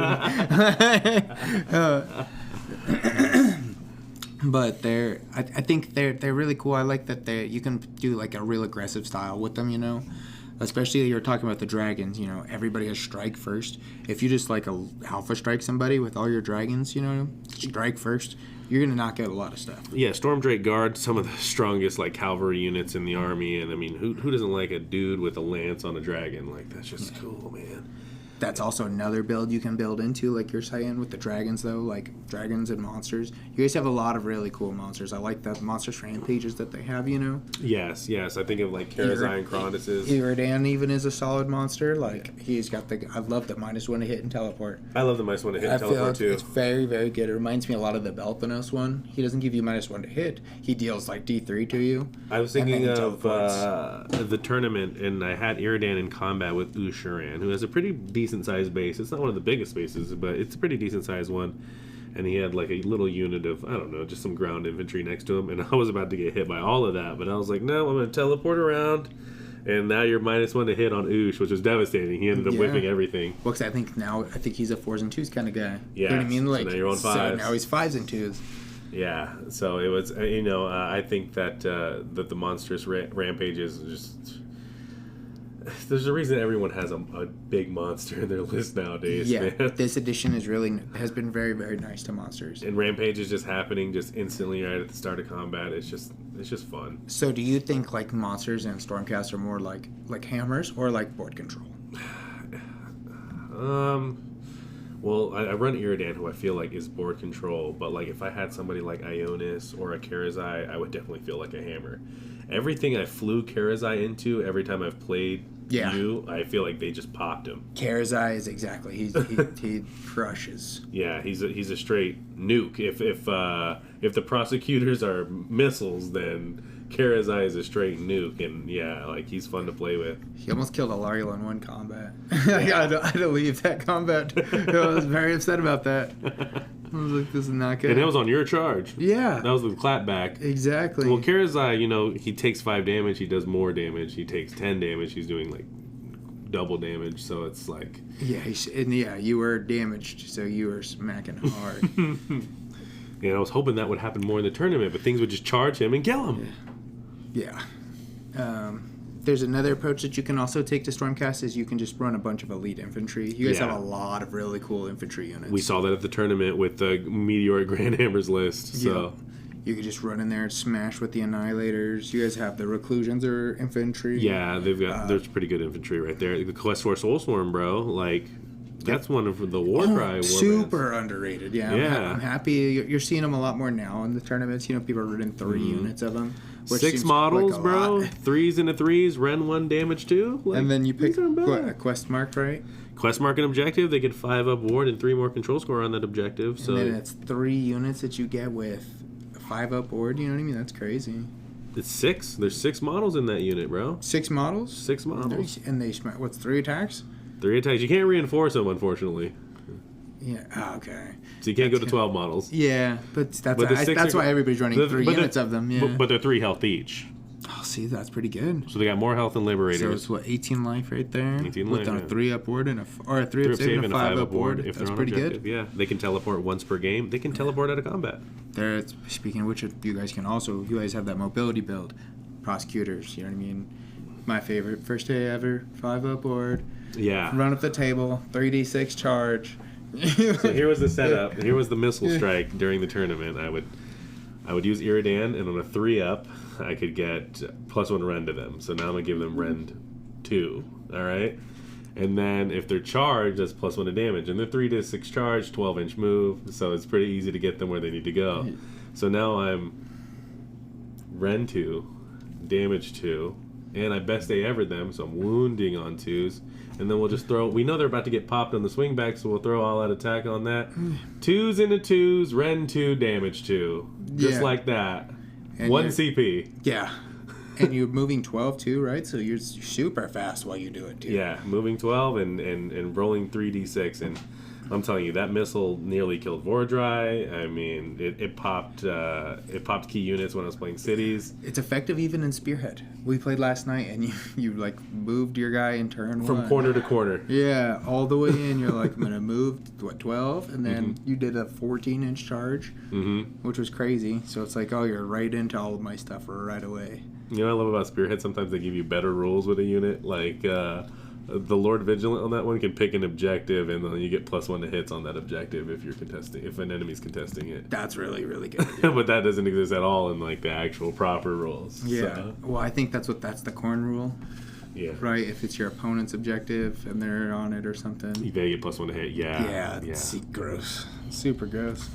But I think they're really cool. I like that you can do like a real aggressive style with them, Especially you're talking about the dragons, everybody has strike first. If you just like alpha strike somebody with all your dragons, strike first, you're gonna knock out a lot of stuff. Yeah, Stormdrake Guard, some of the strongest like cavalry units in the army, and I mean, who doesn't like a dude with a lance on a dragon? Like that's just cool, man. That's also another build you can build into, like you're saying, with the dragons, though, like dragons and monsters. You guys have a lot of really cool monsters. I like the monsters rampages that they have, Yes. I think of, like, Karazai and Krondys. Iridan even is a solid monster. Like, he's got I love the -1 to hit and teleport. I love the -1 to hit and teleport, too. It's very, very good. It reminds me a lot of the Belthanos one. He doesn't give you -1 to hit. He deals, like, D3 to you. I was thinking of the tournament, and I had Iridan in combat with Ushuran, who has a pretty decent-sized base. It's not one of the biggest bases, but it's a pretty decent-sized one. And he had, like, a little unit of, I don't know, just some ground infantry next to him. And I was about to get hit by all of that, but I was like, no, I'm going to teleport around. And now you're -1 to hit on Ush, which was devastating. He ended up whipping everything. Well, because I think he's a 4s and 2s kind of guy. Yeah, you know what I mean? Like, so now you're on 5s. So now he's 5s and 2s. Yeah, so it was, I think that the monstrous rampages just... There's a reason everyone has a big monster in their list nowadays. Yeah, man. this edition has been very, very nice to monsters. And Rampage is just happening just instantly right at the start of combat. It's just fun. So do you think like monsters and Stormcast are more like hammers or like board control? Well, I run Iridan, who I feel like is board control, but like if I had somebody like Ionis or a Karazai, I would definitely feel like a hammer. Everything I flew Karazai into, every time I've played you, I feel like they just popped him. Karazai is exactly he crushes. Yeah, he's a straight nuke. If the prosecutors are missiles, then Karazai is a straight nuke, and yeah, like he's fun to play with. He almost killed Alariel in one combat. I had to leave that combat. I was very upset about that. I was like, this is not good. And that was on your charge. Yeah. That was with clapback. Exactly. Well, Karazai, he takes 5 damage, he does more damage. He takes 10 damage, he's doing like double damage, so it's like... Yeah, you were damaged, so you were smacking hard. And I was hoping that would happen more in the tournament, but things would just charge him and kill him. Yeah. There's another approach that you can also take to Stormcast is you can just run a bunch of elite infantry. You guys have a lot of really cool infantry units. We saw that at the tournament with the Meteoric Grandhammers list. So you could just run in there and smash with the Annihilators. You guys have the Reclusions or infantry. Yeah, there's pretty good infantry right there. The Questor Soulsworn, bro, like... That's one of the Warcry super underrated. Yeah. I'm happy you're seeing them a lot more now in the tournaments. People are running 3 units of them. 6 models, like bro. 3s into 3s, Ren 1, damage 2. Like, and then you pick a quest mark, right? Quest mark and objective. They get 5 up ward and 3 more control score on that objective. So and then it's 3 units that you get with a 5 up ward. You know what I mean? That's crazy. It's 6. There's 6 models in that unit, bro. 6 models? 6 models. And they what's 3 attacks? 3 attacks. You can't reinforce them, unfortunately. Yeah. Oh, okay. So you can't go to 12 models. Yeah, but that's why everybody's running 3 units of them. Yeah. But they're 3 health each. Oh, see, that's pretty good. So they got more health than Liberators. So it's what, 18 life right there? 18 life. With a 3 up ward and a 3 up save and a 5 up ward. If that's they're pretty objective. good. Yeah, they can teleport once per game. They can teleport out of combat. Speaking of which, you guys have that mobility build. Prosecutors, you know what I mean? My favorite. First day ever, 5 up ward. Yeah. Run up the table, 3d6 charge. So here was the setup. Here was the missile strike during the tournament. I would use Iridan, and on a 3 up, I could get +1 Rend to them. So now I'm gonna give them Rend 2. All right. And then if they're charged, that's +1 to damage. And they're 3d6 charge, 12-inch move. So it's pretty easy to get them where they need to go. So now I'm Rend 2, damage 2, and I best day ever them. So I'm wounding on 2s. And then we'll just we know they're about to get popped on the swing back, so we'll throw all out attack on that. 2s into 2s, Rend 2, damage 2. Just like that. And 1 CP. Yeah. And you're moving 12 too, right? So you're super fast while you do it too. Yeah, moving 12 and rolling 3d6. And I'm telling you, that missile nearly killed Vordry. I mean, it popped key units when I was playing cities. It's effective even in Spearhead. We played last night, and you like moved your guy in turn from 1. Corner to corner. Yeah, all the way in. You're like, I'm gonna move 12, and then you did a 14-inch charge, which was crazy. So it's like, oh, you're right into all of my stuff right away. You know what I love about Spearhead? Sometimes they give you better rules with a unit, like. The Lord Vigilant on that one can pick an objective, and then you get +1 to hits on that objective if an enemy's contesting it. That's really, really good. But that doesn't exist at all in like the actual proper rules. Yeah. So. Well, I think that's the corn rule. Yeah. Right? If it's your opponent's objective and they're on it or something. You better get +1 to hit. Yeah. It's gross. Super gross.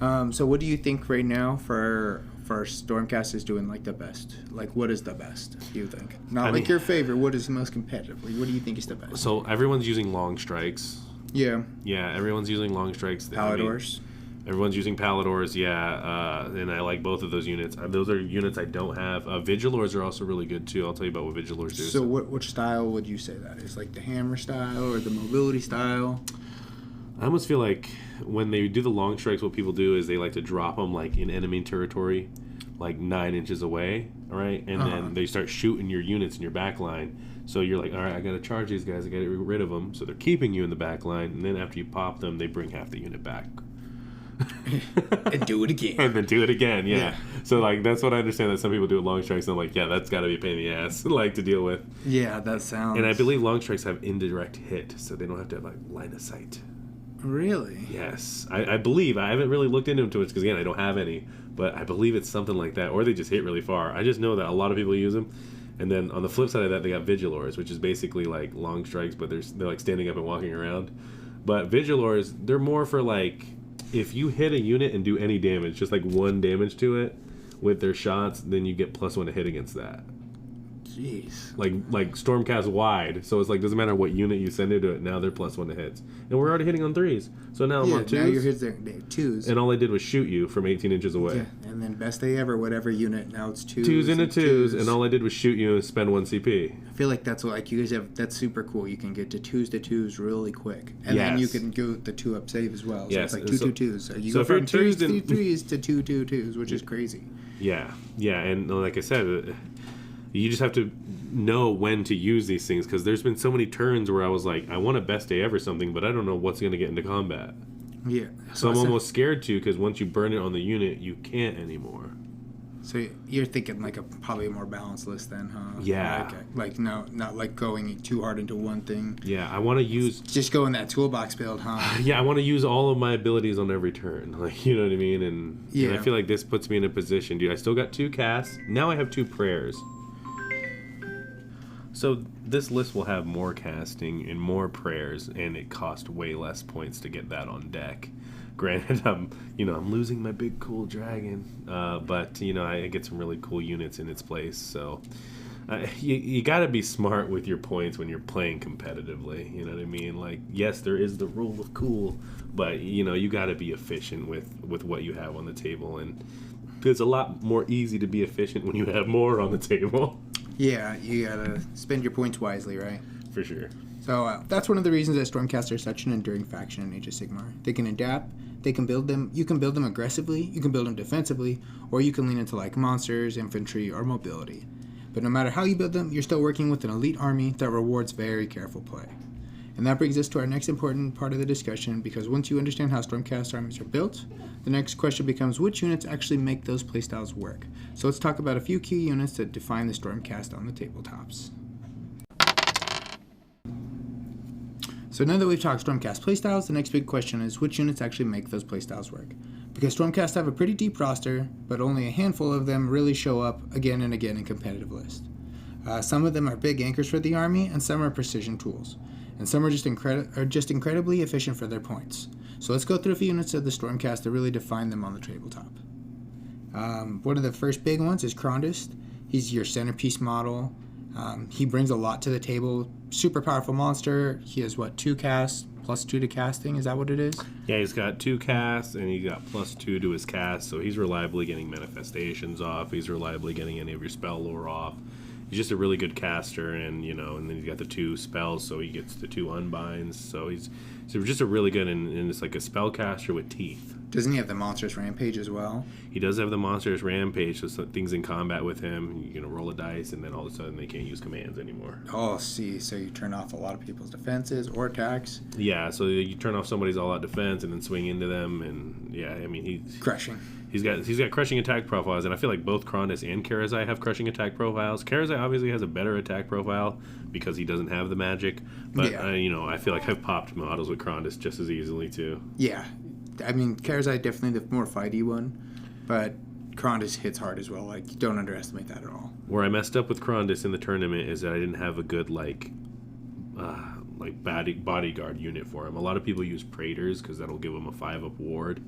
So what do you think right now for Stormcast is doing like the best? Like, what is the best, you think? Not your favorite. What is the most competitive? Like, what do you think is the best? So everyone's using Longstrikes. Yeah. Yeah, everyone's using Longstrikes. Palladors. Everyone's using Palladors, and I like both of those units. Those are units I don't have. Vigilors are also really good, too. I'll tell you about what Vigilors do. So which style would you say that is? Like the hammer style or the mobility style? I almost feel like when they do the Longstrikes, what people do is they like to drop them like in enemy territory, like 9 inches away, all right? And then they start shooting your units in your back line. So you're like, all right, I got to charge these guys. I got to get rid of them. So they're keeping you in the back line. And then after you pop them, they bring half the unit back. And do it again. And then do it again, yeah. So, like, that's what I understand that some people do with Longstrikes. And I'm like, yeah, that's got to be a pain in the ass, like, to deal with. Yeah, that sounds... And I believe Longstrikes have indirect hit, so they don't have to have, like, line of sight. Really? Yes. I believe. I haven't really looked into them too much because, again, I don't have any. But I believe it's something like that. Or they just hit really far. I just know that a lot of people use them. And then on the flip side of that, they got Vigilors, which is basically, like, Longstrikes, but they're like, standing up and walking around. But Vigilors, they're more for, like... If you hit a unit and do any damage, just like 1 damage to it with their shots, then you get +1 to hit against that. Jeez. Like Stormcast wide. So it's like, doesn't matter what unit you send into it, now they're +1 to hits. And we're already hitting on 3s. So now I'm on 2s. Now your hits are 2s. And all I did was shoot you from 18 inches away. Yeah. And then best day ever, whatever unit, now it's 2s. 2s into 2s, and all I did was shoot you and spend 1 CP. I feel like that's what, like, you guys have, that's super cool. You can get to 2s to 2s really quick. And then you can go the 2-up save as well. So it's like 2-2-2s. So you go from 3s to 3s to 2-2-2s, which is crazy. Yeah. Yeah, and like I said, you just have to know when to use these things, because there's been so many turns where I was like, I want a best day ever something, but I don't know what's going to get into combat. Yeah. So I'm almost scared to, because once you burn it on the unit, you can't anymore. So you're thinking like probably a more balanced list then, huh? Yeah. Like no, not like going too hard into one thing. Yeah, I want to use... Just go in that toolbox build, huh? Yeah, I want to use all of my abilities on every turn. Like, you know what I mean? And I feel like this puts me in a position, dude. I still got 2 casts. Now I have 2 prayers. So this list will have more casting and more prayers, and it costs way less points to get that on deck. Granted, I'm losing my big cool dragon, but I get some really cool units in its place. So you got to be smart with your points when you're playing competitively. You know what I mean? Like, yes, there is the rule of cool, but you got to be efficient with what you have on the table, and it's a lot more easy to be efficient when you have more on the table. Yeah, you gotta spend your points wisely, right? For sure. So that's one of the reasons that Stormcast are such an enduring faction in Age of Sigmar. They can adapt. They can build them. You can build them aggressively. You can build them defensively, or you can lean into like monsters, infantry, or mobility. But no matter how you build them, you're still working with an elite army that rewards very careful play. And that brings us to our next important part of the discussion, because once you understand how Stormcast armies are built, the next question becomes which units actually make those playstyles work. So let's talk about a few key units that define the Stormcast on the tabletops. So now that we've talked Stormcast playstyles, the next big question is which units actually make those playstyles work. Because Stormcast have a pretty deep roster, but only a handful of them really show up again and again in competitive lists. Some of them are big anchors for the army, and some are precision tools. And some are just incredibly efficient for their points. So let's go through a few units of the Stormcast that really define them on the tabletop. One of the first big ones is Krondys. He's your centerpiece model. He brings a lot to the table. Super powerful monster. He has 2 casts, +2 to casting. Is that what it is? Yeah, he's got 2 casts, and he got +2 to his cast, so he's reliably getting manifestations off. He's reliably getting any of your spell lore off. He's just a really good caster, and and then he's got the 2 spells, so he gets the 2 unbinds. So he's just a really good, and it's like a spellcaster with teeth. Doesn't he have the Monstrous Rampage as well? He does have the Monstrous Rampage, so some things in combat with him, you roll a dice, and then all of a sudden they can't use commands anymore. Oh, see, so you turn off a lot of people's defenses or attacks? Yeah, so you turn off somebody's all-out defense and then swing into them, and he's... Crushing. He's got crushing attack profiles, and I feel like both Krondys and Karazai have crushing attack profiles. Karazai obviously has a better attack profile because he doesn't have the magic, but I feel like I've popped models with Krondys just as easily too. Yeah, I mean Karazai definitely the more fighty one, but Krondys hits hard as well. Like, don't underestimate that at all. Where I messed up with Krondys in the tournament is that I didn't have a good bodyguard unit for him. A lot of people use Praetors because that'll give him a 5-up ward.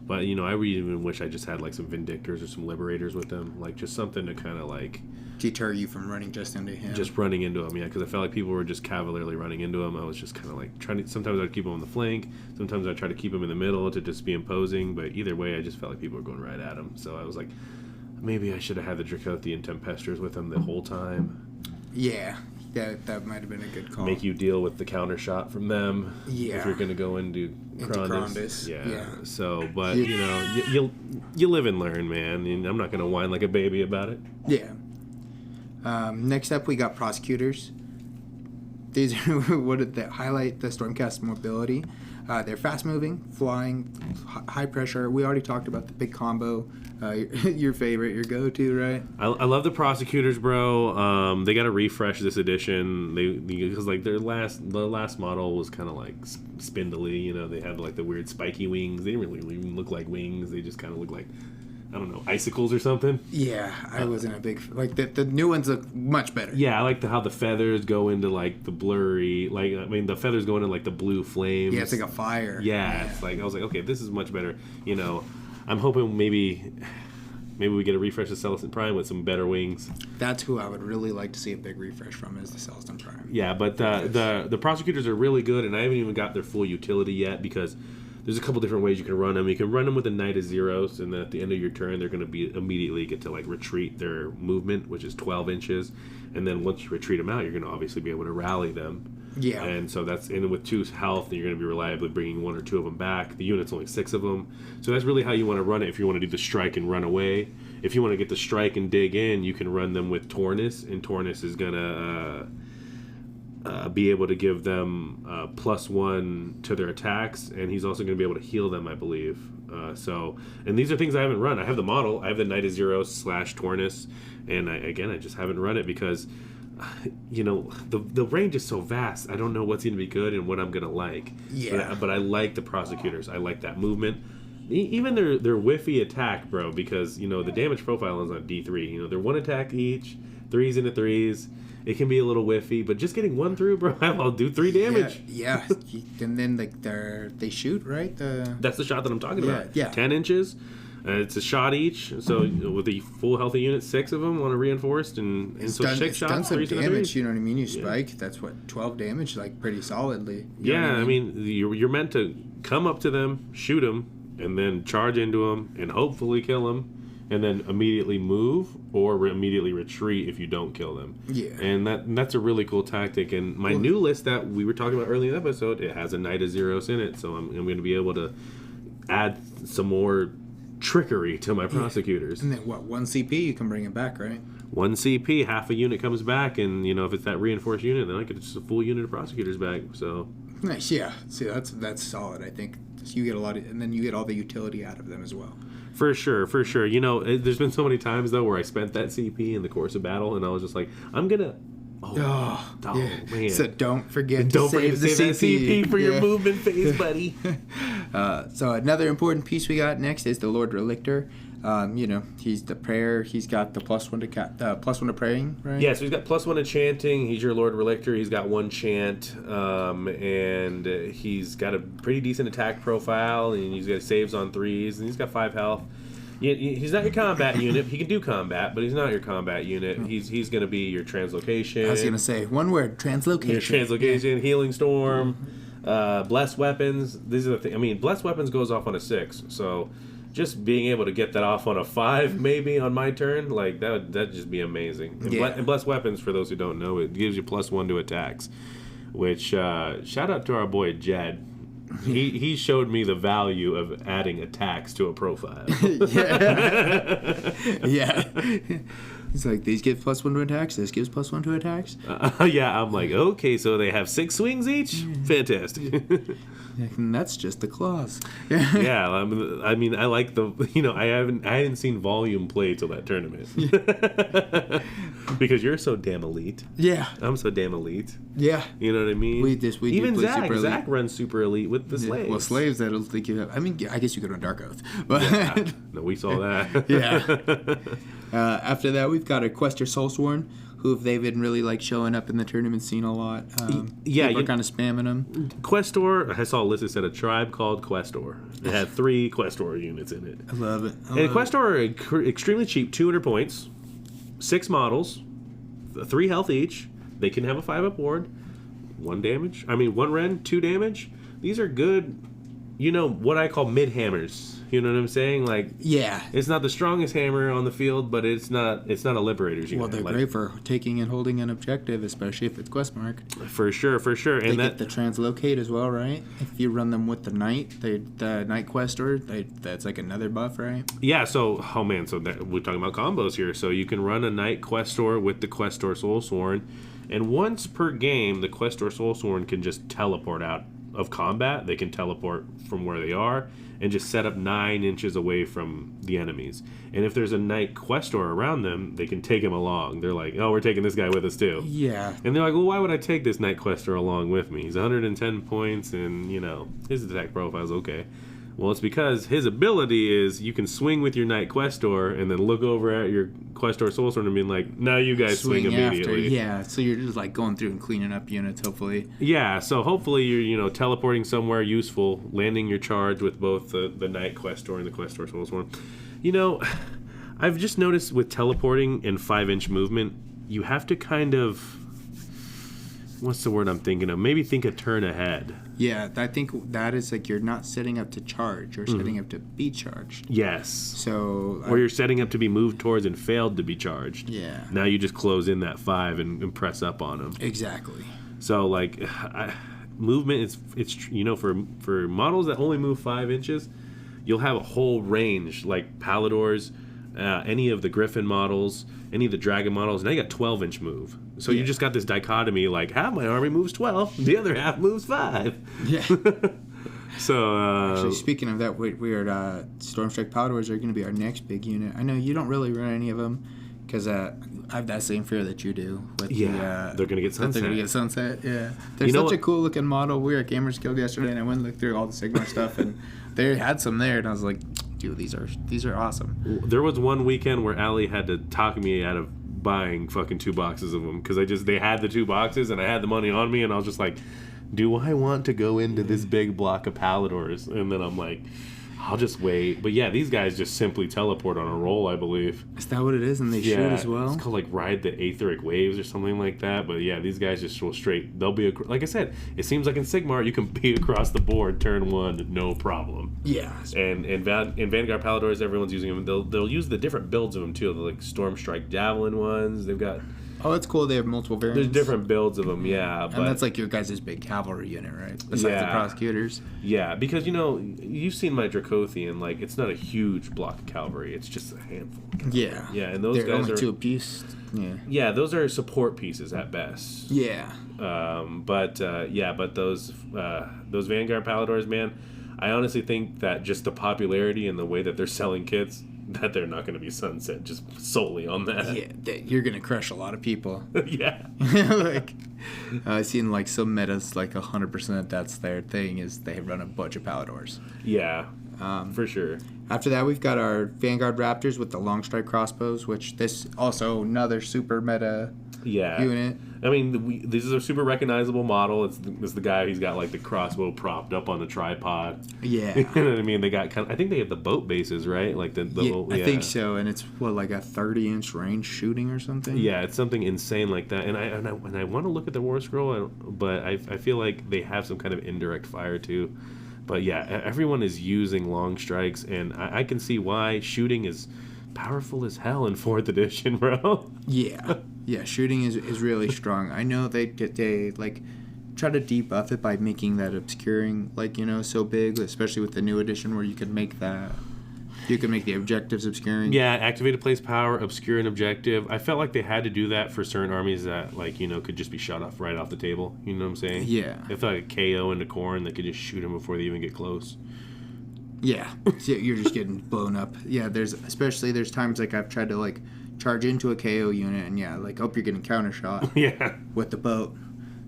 But, you know, I even wish I just had, like, some Vindictors or some Liberators with them. Like, just something to kind of, like... deter you from running just into him. Just running into him, yeah, because I felt like people were just cavalierly running into him. I was just kind of, like, trying to... Sometimes I'd keep him on the flank. Sometimes I'd try to keep him in the middle to just be imposing. But either way, I just felt like people were going right at him. So I was like, maybe I should have had the Dracothian Tempestors with him the whole time. Yeah. That might have been a good call. Make you deal with the counter shot from them. Yeah. If you're going to go into Krondys. Yeah. So, but, you know, you live and learn, man. And I'm not going to whine like a baby about it. Yeah. Next up, we got Prosecutors. These are what that highlight the Stormcast mobility. They're fast-moving, flying, high pressure. We already talked about the big combo. Your favorite, your go-to, right? I love the Prosecutors, bro. They got to refresh this edition. Because like the last model was kind of like spindly. You know, they had like the weird spiky wings. They didn't really even look like wings. They just kind of look like, I don't know, icicles or something. Yeah, I wasn't a big... Like, the new ones look much better. Yeah, I like how the feathers go into, like, the blurry... Like, I mean, the feathers go into, like, the blue flames. Yeah, it's like a fire. Yeah, it's like... I was like, okay, this is much better. You know, I'm hoping maybe we get a refresh of Celestin Prime with some better wings. That's who I would really like to see a big refresh from, is the Celestin Prime. Yeah, but the Prosecutors are really good, and I haven't even got their full utility yet, because... There's a couple different ways you can run them. You can run them with a Knight of Zeros, and then at the end of your turn, they're going to be immediately get to like retreat their movement, which is 12 inches. And then once you retreat them out, you're going to obviously be able to rally them. Yeah. And so and with 2 health, you're going to be reliably bringing 1 or 2 of them back. The unit's only 6 of them. So that's really how you want to run it if you want to do the strike and run away. If you want to get the strike and dig in, you can run them with Tornus, and Tornus is going to... be able to give them +1 to their attacks, and he's also going to be able to heal them, I believe. And these are things I haven't run. I have the model. I have the Knight of Zeros / Tornus, and I just haven't run it because, you know, the range is so vast. I don't know what's going to be good and what I'm going to like. Yeah. But I like the Prosecutors. I like that movement. Even their whiffy attack, bro, because, you know, the damage profile is on D3. You know, they're 1 attack each, 3s into 3s. It can be a little whiffy, but just getting 1 through, bro, I'll do 3 damage. Yeah. And then like they shoot, right? That's the shot that I'm talking about. Yeah. 10 inches. It's a shot each. So with the full healthy unit, 6 of them on a reinforced, and so 6 shots, done some 3 damage. You know what I mean? You spike. That's what 12 damage, like pretty solidly. I mean you're meant to come up to them, shoot them, and then charge into them, and hopefully kill them. And then immediately move or immediately retreat if you don't kill them. Yeah. And that's a really cool tactic. And my new list that we were talking about earlier in the episode, it has a Knight of Zeros in it. So I'm going to be able to add some more trickery to my Prosecutors. And then 1 CP, you can bring it back, right? 1 CP, half a unit comes back. And, you know, if it's that reinforced unit, then I get just a full unit of Prosecutors back. So nice, yeah. See, that's solid, I think. So you get a lot and then you get all the utility out of them as well. For sure. You know, there's been so many times, though, where I spent that CP in the course of battle, and I was just like, I'm going to... man. So don't forget to save that CP for your movement phase, buddy. So another important piece we got next is the Lord-Relictor. You know, he's the prayer. He's got the +1 to praying, right? Yeah, so he's got +1 to chanting. He's your Lord-Relictor. He's got 1 chant, and he's got a pretty decent attack profile, and he's got saves on 3s, and he's got 5 health. He's not your combat unit. He can do combat, but he's not your combat unit. He's going to be your translocation. I was going to say one word: translocation. Your translocation, healing storm, blessed weapons. These are the things. I mean, blessed weapons goes off on a 6, so just being able to get that off on a 5, maybe on my turn, like that'd just be amazing. And blessed weapons, for those who don't know, it gives you +1 to attacks. Which shout out to our boy Jed. He showed me the value of adding attacks to a profile. Yeah. He's like, these give +1 to attacks, this gives +1 to attacks. Yeah, I'm like, okay, so they have 6 swings each? Fantastic. And that's just the claws. Yeah, I mean, I like the, I hadn't seen volume play till that tournament. Because you're so damn elite. Yeah. I'm so damn elite. Yeah. You know what I mean? We Even do play super elite. Zach runs super elite with the slaves. Well, slaves, I don't think you have. I mean, I guess you could run Dark Oath. But Yeah. No, we saw that. Yeah. After that, we've got a Questor Soulsworn, who they've been really like showing up in the tournament scene a lot. People are kind of spamming them. Questor, I saw a list that said a tribe called Questor. It had 3 Questor units in it. I love it. And Questor are extremely cheap, 200 points, 6 models, 3 health each. They can have a 5-up ward, 1 damage. I mean, 1 ren, 2 damage. These are good, what I call mid-hammers. You know what I'm saying? Like, yeah, it's not the strongest hammer on the field, but it's not a Liberators unit. Well, they're great for taking and holding an objective, especially if it's quest mark. For sure. And they get the translocate as well, right? If you run them with the Knight, the Knight Questor, that's like another buff, right? Yeah. So, we're talking about combos here. So you can run a Knight Questor with the Questor Soulsworn, and once per game, the Questor Soulsworn can just teleport out of combat. They can teleport from where they are and just set up 9 inches away from the enemies. And if there's a Knight Questor around them, they can take him along. They're like, oh, we're taking this guy with us too. Yeah. And they're like, well, why would I take this Knight Questor along with me? He's 110 points and, his attack profile's okay. Well, it's because his ability is you can swing with your Knight Questor and then look over at your Questor Soulsworn and be like, now you guys swing immediately. After. Yeah, so you're just like going through and cleaning up units, hopefully. Yeah, so hopefully you're, teleporting somewhere useful, landing your charge with both the Knight Questor and the Questor Soulsworn. I've just noticed with teleporting and 5-inch movement, you have to kind of, what's the word I'm thinking of? Maybe think a turn ahead. Yeah, I think that is like you're not setting up to charge. You're setting up to be charged. Yes. So. Or you're setting up to be moved towards and failed to be charged. Yeah. Now you just close in that 5 and press up on them. Exactly. So movement it's for models that only move 5 inches, you'll have a whole range like Palladors, any of the Griffin models, any of the Dragon models. Now you got 12-inch move. So you just got this dichotomy, like half my army moves 12, the other half moves 5. Yeah. So actually, speaking of that weird, Stormstrike Palladors are going to be our next big unit. I know you don't really run any of them because I have that same fear that you do. With they're going to get Sunset. They're going to get Sunset. Yeah, they're such a cool looking model. We were at Gamers Guild yesterday, and I went and looked through all the Sigmar stuff, and they had some there, and I was like, dude, these are awesome. There was one weekend where Allie had to talk me out of buying fucking 2 boxes of them because they had the 2 boxes and I had the money on me and I was just like, do I want to go into this big block of Palladors? And then I'm like, I'll just wait. But yeah, these guys just simply teleport on a roll, I believe. Is that what it is? And they shoot as well? It's called like Ride the Aetheric Waves or something like that. But yeah, these guys just go straight. They'll be, like I said, it seems like in Sigmar, you can be across the board turn 1, no problem. Yeah. And in Vanguard Palladors, everyone's using them. They'll use the different builds of them too. The like Stormstrike Javelin ones. They've got... Oh, that's cool. They have multiple variants. There's different builds of them, yeah. And that's like your guys' big cavalry unit, right? Besides the Prosecutors. Yeah, because, you've seen my Dracothian. Like, it's not a huge block of cavalry. It's just a handful. Yeah. Yeah, and those They're guys only are... 2 apiece. Yeah. Yeah, those are support pieces at best. Yeah. But those Vanguard Palladors, man, I honestly think that just the popularity and the way that they're selling kits... that they're not going to be Sunset just solely on that. Yeah, you're going to crush a lot of people. Yeah. Like, I've seen like some metas, like 100% that's their thing, is they run a bunch of Palladors. Yeah, for sure. After that, we've got our Vanguard Raptors with the Longstrike Crossbows, which this also another super meta unit. I mean, this is a super recognizable model. It's the guy who's got like the crossbow propped up on the tripod. Yeah. You know what I mean? They got I think they have the boat bases, right? Like I think so, and it's like a 30-inch range shooting or something. Yeah, it's something insane like that. And I want to look at the War Scroll, but I feel like they have some kind of indirect fire too. But yeah, everyone is using long strikes, and I can see why shooting is powerful as hell in 4th edition, bro. Yeah, shooting is really strong. I know they like try to debuff it by making that obscuring so big, especially with the new edition where you can make that You can make the objectives obscuring. Yeah, activate a place power, obscure an objective. I felt like they had to do that for certain armies that, like, you know, could just be shut off right off the table. You know what I'm saying? Yeah. I felt like a KO into Khorne that could just shoot him before they even get close. Yeah, so you're just getting blown up. Yeah, there's times like I've tried to like charge into a KO unit and like, oh, you're getting counter shot. Yeah. With the boat.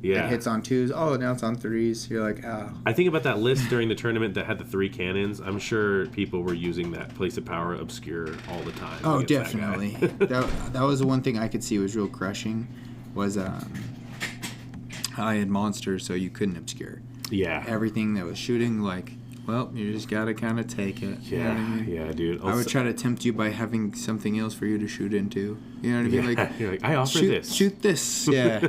Yeah. It hits on 2s. Oh, now it's on 3s. You're like, oh. I think about that list during the tournament that had the 3 cannons. I'm sure people were using that place of power obscure all the time. Oh, definitely. that was the one thing I could see was real crushing. Was I had monsters, so you couldn't obscure. Yeah. Everything that was shooting, like, well, you just gotta kind of take it. Yeah, you know what I mean? Yeah, dude. I would try to tempt you by having something else for you to shoot into. You know what I mean? Like, you're like, I offer this. Shoot this. Yeah.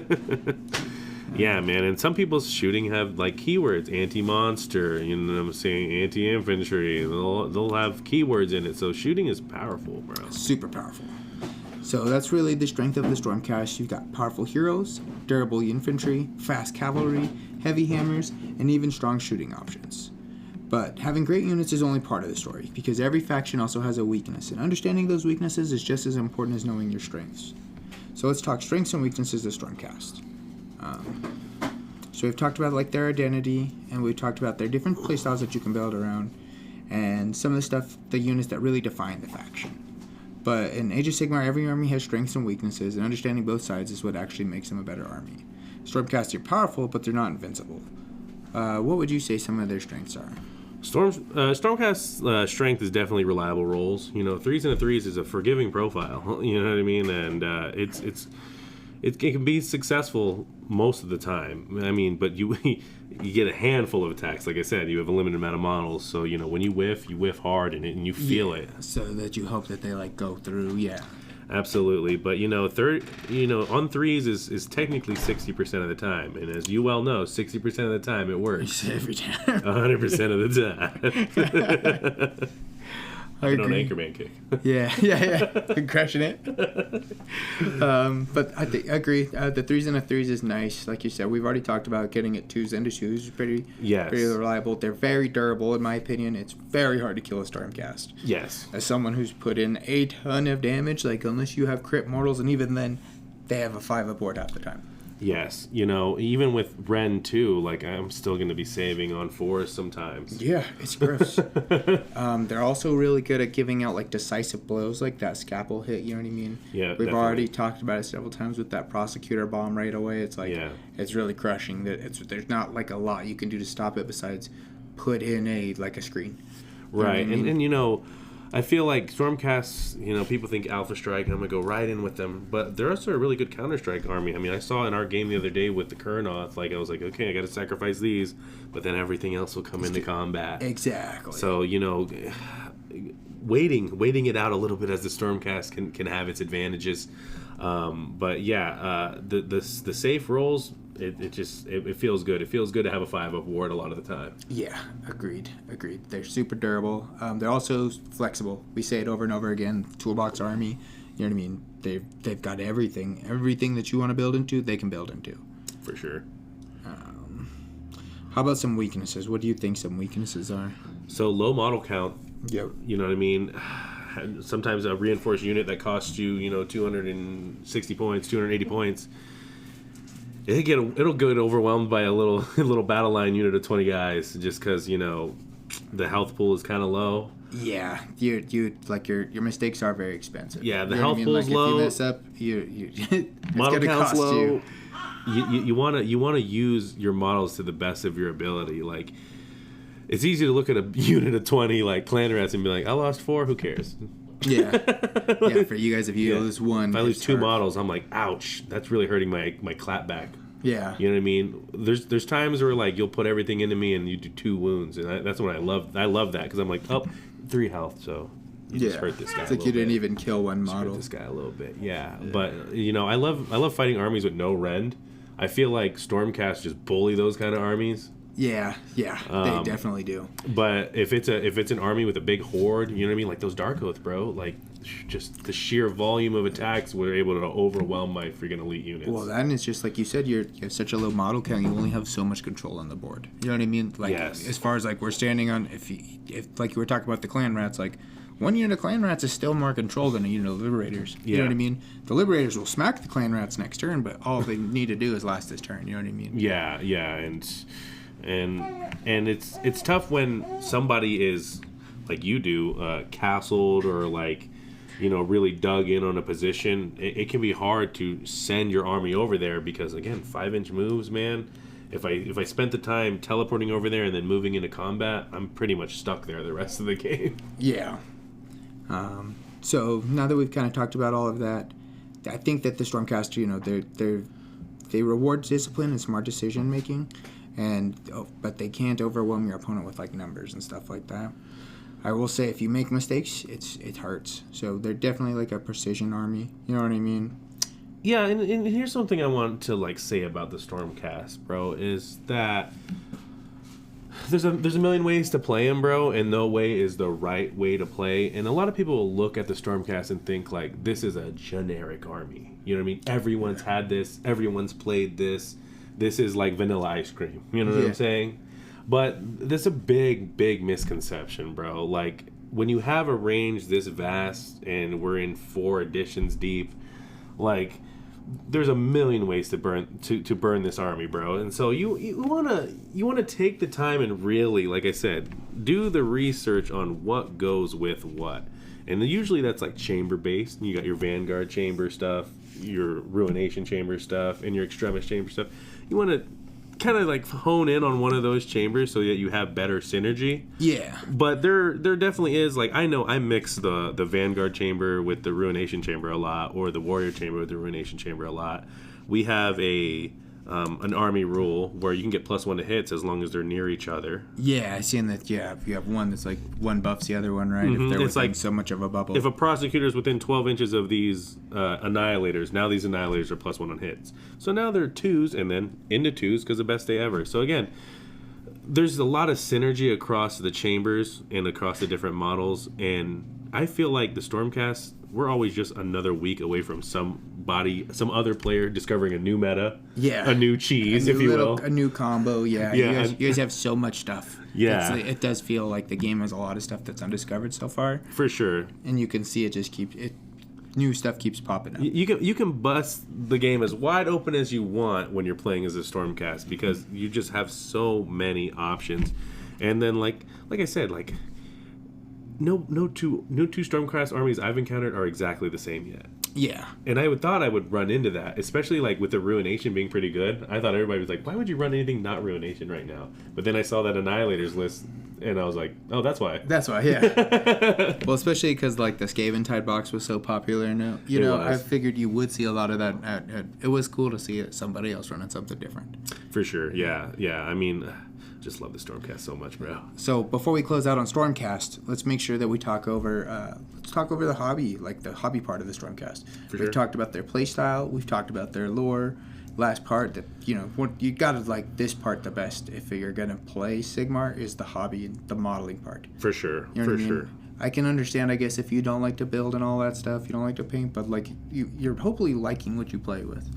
Yeah, man, and some people's shooting have like keywords, anti-monster, you know what I'm saying, anti-infantry. They'll have keywords in it, so shooting is powerful, bro. Super powerful. So that's really the strength of the Stormcast. You've got powerful heroes, durable infantry, fast cavalry, heavy hammers, and even strong shooting options. But having great units is only part of the story, because every faction also has a weakness, and understanding those weaknesses is just as important as knowing your strengths. So let's talk strengths and weaknesses of Stormcast. So we've talked about like their identity, and we've talked about their different playstyles that you can build around, and some of the stuff, the units that really define the faction. But in Age of Sigmar, every army has strengths and weaknesses, and understanding both sides is what actually makes them a better army. Stormcast are powerful, but they're not invincible. What would you say some of their strengths are? Stormcast's strength is definitely reliable rolls. You know, 3s and a 3s is a forgiving profile. You know what I mean? And it can be successful most of the time. I mean, but you get a handful of attacks. Like I said, you have a limited amount of models. So, you know, when you whiff hard and you feel it. So that you hope that they, like, go through, yeah. Absolutely. But, you know, on 3s is technically 60% of the time. And as you well know, 60% of the time it works. Every time. 100% of the time. I agree. An Anchorman kick. Yeah. Crushing it. But I agree. The 3s and a 3s is nice. Like you said, we've already talked about getting it 2s into 2s. Pretty reliable. They're very durable, in my opinion. It's very hard to kill a Stormcast. Yes. As someone who's put in a ton of damage, like, unless you have crit mortals, and even then, they have a 5 aboard half the time. Yes, you know, even with Ren too, like, I'm still going to be saving on 4s sometimes. Yeah, it's gross. They're also really good at giving out, like, decisive blows, like that scalpel hit, you know what I mean? Yeah, We've already talked about it several times with that Prosecutor bomb right away. It's like, it's really crushing. There's not, like, a lot you can do to stop it besides put in a screen. Right, and you know, I feel like Stormcasts, you know, people think Alpha Strike, and I'm going to go right in with them. But they're also a really good Counter-Strike army. I mean, I saw in our game the other day with the Kurnoth, like, I was like, okay, I got to sacrifice these, but then everything else will come into combat. Exactly. So, you know, waiting it out a little bit as the Stormcast can have its advantages. But, yeah, the safe rolls... It feels good. It feels good to have a 5 up ward a lot of the time. Yeah, agreed. They're super durable. They're also flexible. We say it over and over again. Toolbox army. You know what I mean? They've got everything. Everything that you want to build into, they can build into. For sure. How about some weaknesses? What do you think some weaknesses are? So low model count. Yep. You know what I mean? Sometimes a reinforced unit that costs you, 260 points, 280 points. It'll get overwhelmed by a little battle line unit of 20 guys just because the health pool is kind of low. Yeah, you like your mistakes are very expensive. Yeah, the health pool is low. If you mess up, it's model count's low. You want to use your models to the best of your ability. Like, it's easy to look at a unit of 20 like clan rats and be like, I lost 4. Who cares? Yeah. For you guys, if you lose 1, if I lose 2 models, I'm like, ouch, that's really hurting my clap back. Yeah. You know what I mean? There's times where like you'll put everything into me and you do 2 wounds, and that's when I love that because I'm like, 3 health, so you just hurt this guy. It's like you didn't even kill one model. Hurt this guy a little bit, yeah. But I love fighting armies with no rend. I feel like Stormcast just bully those kind of armies. Yeah, they definitely do. But if it's an army with a big horde, you know what I mean? Like those Dark Oath, bro. Like just the sheer volume of attacks were able to overwhelm my freaking elite units. Well, then it's just like you said, you have such a low model count. You only have so much control on the board. You know what I mean? Like as far as like we're standing on, if like you were talking about the clan rats, like one unit of Clan Rats is still more control than a unit of Liberators. You know what I mean? The Liberators will smack the Clan Rats next turn, but all they need to do is last this turn. You know what I mean? Yeah, and it's tough when somebody is like you do, castled or like, really dug in on a position. It can be hard to send your army over there because again, 5-inch moves, man. If I spent the time teleporting over there and then moving into combat, I'm pretty much stuck there the rest of the game. Yeah. So now that we've kind of talked about all of that, I think that the Stormcast, they reward discipline and smart decision making, but they can't overwhelm your opponent with like numbers and stuff like that. I will say if you make mistakes, it hurts. So they're definitely like a precision army. You know what I mean? Yeah, and here's something I want to like say about the Stormcast, bro, is that there's a million ways to play him, bro, and no way is the right way to play. And a lot of people will look at the Stormcast and think like this is a generic army. You know what I mean? Everyone's had this, everyone's played this. This is like vanilla ice cream. You know what I'm saying? But there's a big misconception, bro. Like when you have a range this vast and we're in 4 editions deep, like there's a million ways to burn this army, bro. And so you wanna take the time and really, like I said, do the research on what goes with what. And usually that's like chamber based. You got your Vanguard chamber stuff, your Ruination chamber stuff, and your Extremis chamber stuff. You want to kind of like hone in on one of those chambers so that you have better synergy. Yeah. But there definitely is, like, I know I mix the Vanguard chamber with the Ruination chamber a lot, or the Warrior chamber with the Ruination chamber a lot. We have an army rule where you can get +1 to hits as long as they're near each other. Yeah, I seen that. Yeah, if you have one that's like one buffs the other one, right? Mm-hmm. If they're within like so much of a bubble. If a Prosecutor is within 12 inches of these Annihilators, now these Annihilators are +1 on hits. So now they're 2s and then into 2s because the best day ever. So again, there's a lot of synergy across the chambers and across the different models, and I feel like the Stormcast, we're always just another week away from some other player discovering a new meta, a new cheese, if you will, a new combo. You guys have so much stuff. Yeah, it does feel like the game has a lot of stuff that's undiscovered so far, for sure. And you can see new stuff keeps popping up. You can bust the game as wide open as you want when you're playing as a Stormcast because you just have so many options. And then like I said, like no two Stormcast armies I've encountered are exactly the same yet. Yeah. And I thought I would run into that, especially like with the Ruination being pretty good. I thought everybody was like, why would you run anything not Ruination right now? But then I saw that Annihilators list, and I was like, oh, that's why. That's why, yeah. Well, especially because like the Skaven Tide box was so popular now. I figured you would see a lot of that. It was cool to see somebody else running something different. For sure, yeah. I mean, just love the Stormcast so much, bro. So before we close out on Stormcast, let's make sure that we talk over the hobby, like the hobby part of the Stormcast. We've talked about their playstyle. We've talked about their lore. Last part, that what you gotta like this part the best if you're gonna play Sigmar is the hobby and the modeling part. For sure, sure. I can understand, I guess, if you don't like to build and all that stuff, you don't like to paint, but like you're hopefully liking what you play with.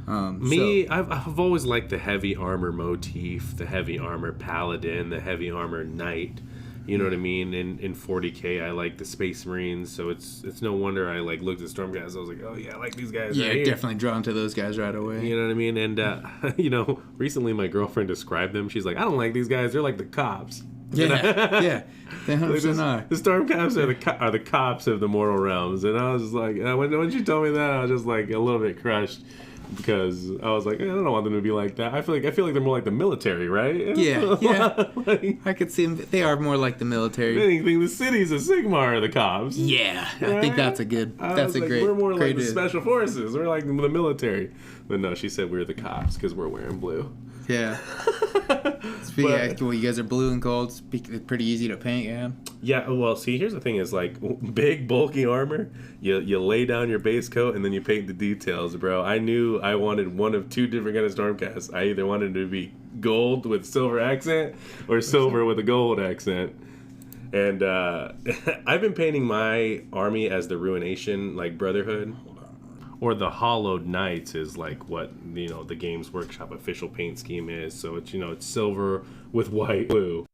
I've always liked the heavy armor motif, the heavy armor paladin, the heavy armor knight. You know what I mean? In 40K, I like the Space Marines, so it's no wonder I like looked at Stormcast. I was like, oh yeah, I like these guys. Yeah, right, definitely drawn to those guys right away. You know what I mean? And recently my girlfriend described them. She's like, I don't like these guys. They're like the cops. Yeah, they 100% are. The Stormcasts are the cops of the mortal realms, and I was just like, when she told me that, I was just like a little bit crushed. Because I was like, I don't want them to be like that. I feel like they're more like the military, right? Yeah. Like, I could see them. They are more like the military. Anything, the cities of Sigmar are the cops. Yeah, right? I think that's a great. We're more like the special forces. We're like the military. But no, she said we're the cops because we're wearing blue. Yeah. Well, you guys are blue and gold. It's pretty easy to paint, yeah. Yeah, well, see, here's the thing is, like, big, bulky armor, you lay down your base coat, and then you paint the details, bro. I knew I wanted one of two different kind of Stormcasts. I either wanted it to be gold with silver accent, or silver with a gold accent. And I've been painting my army as the Ruination, like, Brotherhood. Or the Hollowed Knights is like what the Games Workshop official paint scheme is. So it's it's silver with white blue.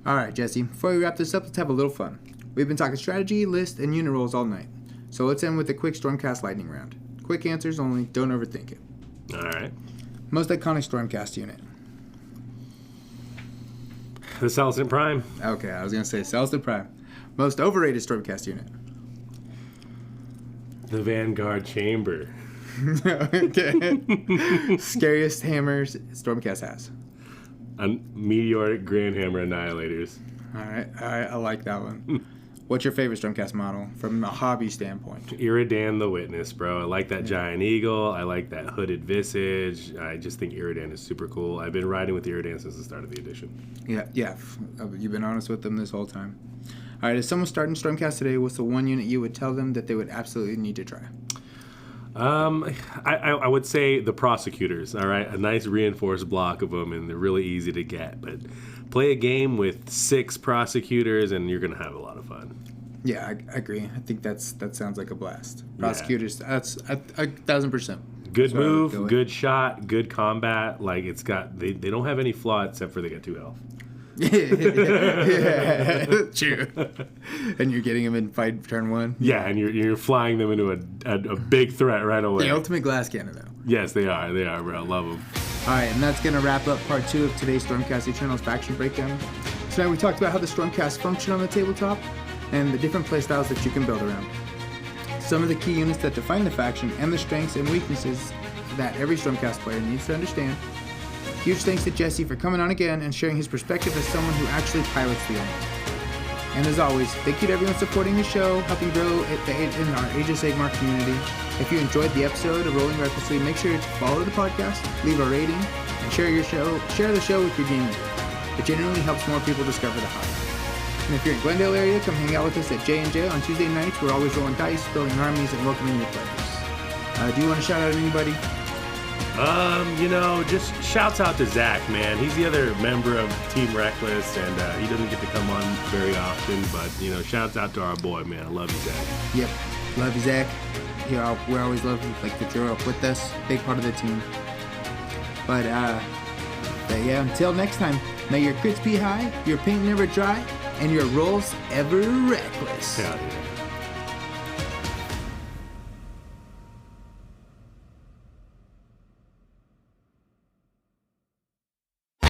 All right, Jesse, before we wrap this up, let's have a little fun. We've been talking strategy, list, and unit rolls all night. So let's end with a quick Stormcast lightning round. Quick answers only, don't overthink it. All right. Most iconic Stormcast unit. The Celestin Prime. Okay, I was going to say Celestin Prime. Most overrated Stormcast unit. The Vanguard Chamber. Okay. Scariest hammers Stormcast has. A Meteoric Grand Hammer Annihilators. All right, I like that one. What's your favorite Stormcast model from a hobby standpoint? Iridan the Witness, bro. I like that giant eagle. I like that hooded visage. I just think Iridan is super cool. I've been riding with Iridan since the start of the edition. Yeah. You've been honest with them this whole time. All right, if someone's starting Stormcast today, what's the one unit you would tell them that they would absolutely need to try? I would say the Prosecutors, all right? A nice reinforced block of them, and they're really easy to get. But play a game with 6 Prosecutors, and you're going to have a lot of fun. Yeah, I agree. I think that sounds like a blast. Prosecutors, that's 1,000%. Good move, good shot, good combat. Like, it's got, they don't have any flaw except for they got 2 health. Yeah, true. And you're getting them in fight turn 1? Yeah, and you're flying them into a big threat right away. The ultimate glass cannon, though. Yes, they are, bro. I love them. All right, and that's going to wrap up part 2 of today's Stormcast Eternals faction breakdown. Tonight we talked about how the Stormcast function on the tabletop and the different playstyles that you can build around. Some of the key units that define the faction and the strengths and weaknesses that every Stormcast player needs to understand. Huge thanks to Jesse for coming on again and sharing his perspective as someone who actually pilots the army. And as always, thank you to everyone supporting the show, helping grow in our Age of Sigmar community. If you enjoyed the episode of Rolling Recklessly, make sure to follow the podcast, leave a rating, and share the show with your gaming group. It genuinely helps more people discover the hobby. And if you're in Glendale area, come hang out with us at J&J on Tuesday nights. We're always rolling dice, building armies, and welcoming new players. Do you want to shout out anybody? Just shouts out to Zach, man. He's the other member of Team Reckless, and he doesn't get to come on very often, but, shouts out to our boy, man. I love you, Zach. Yep. Love you, Zach. We always love you, like that you're up with us. Big part of the team. But yeah, until next time, may your crits be high, your paint never dry, and your rolls ever reckless. Hell yeah.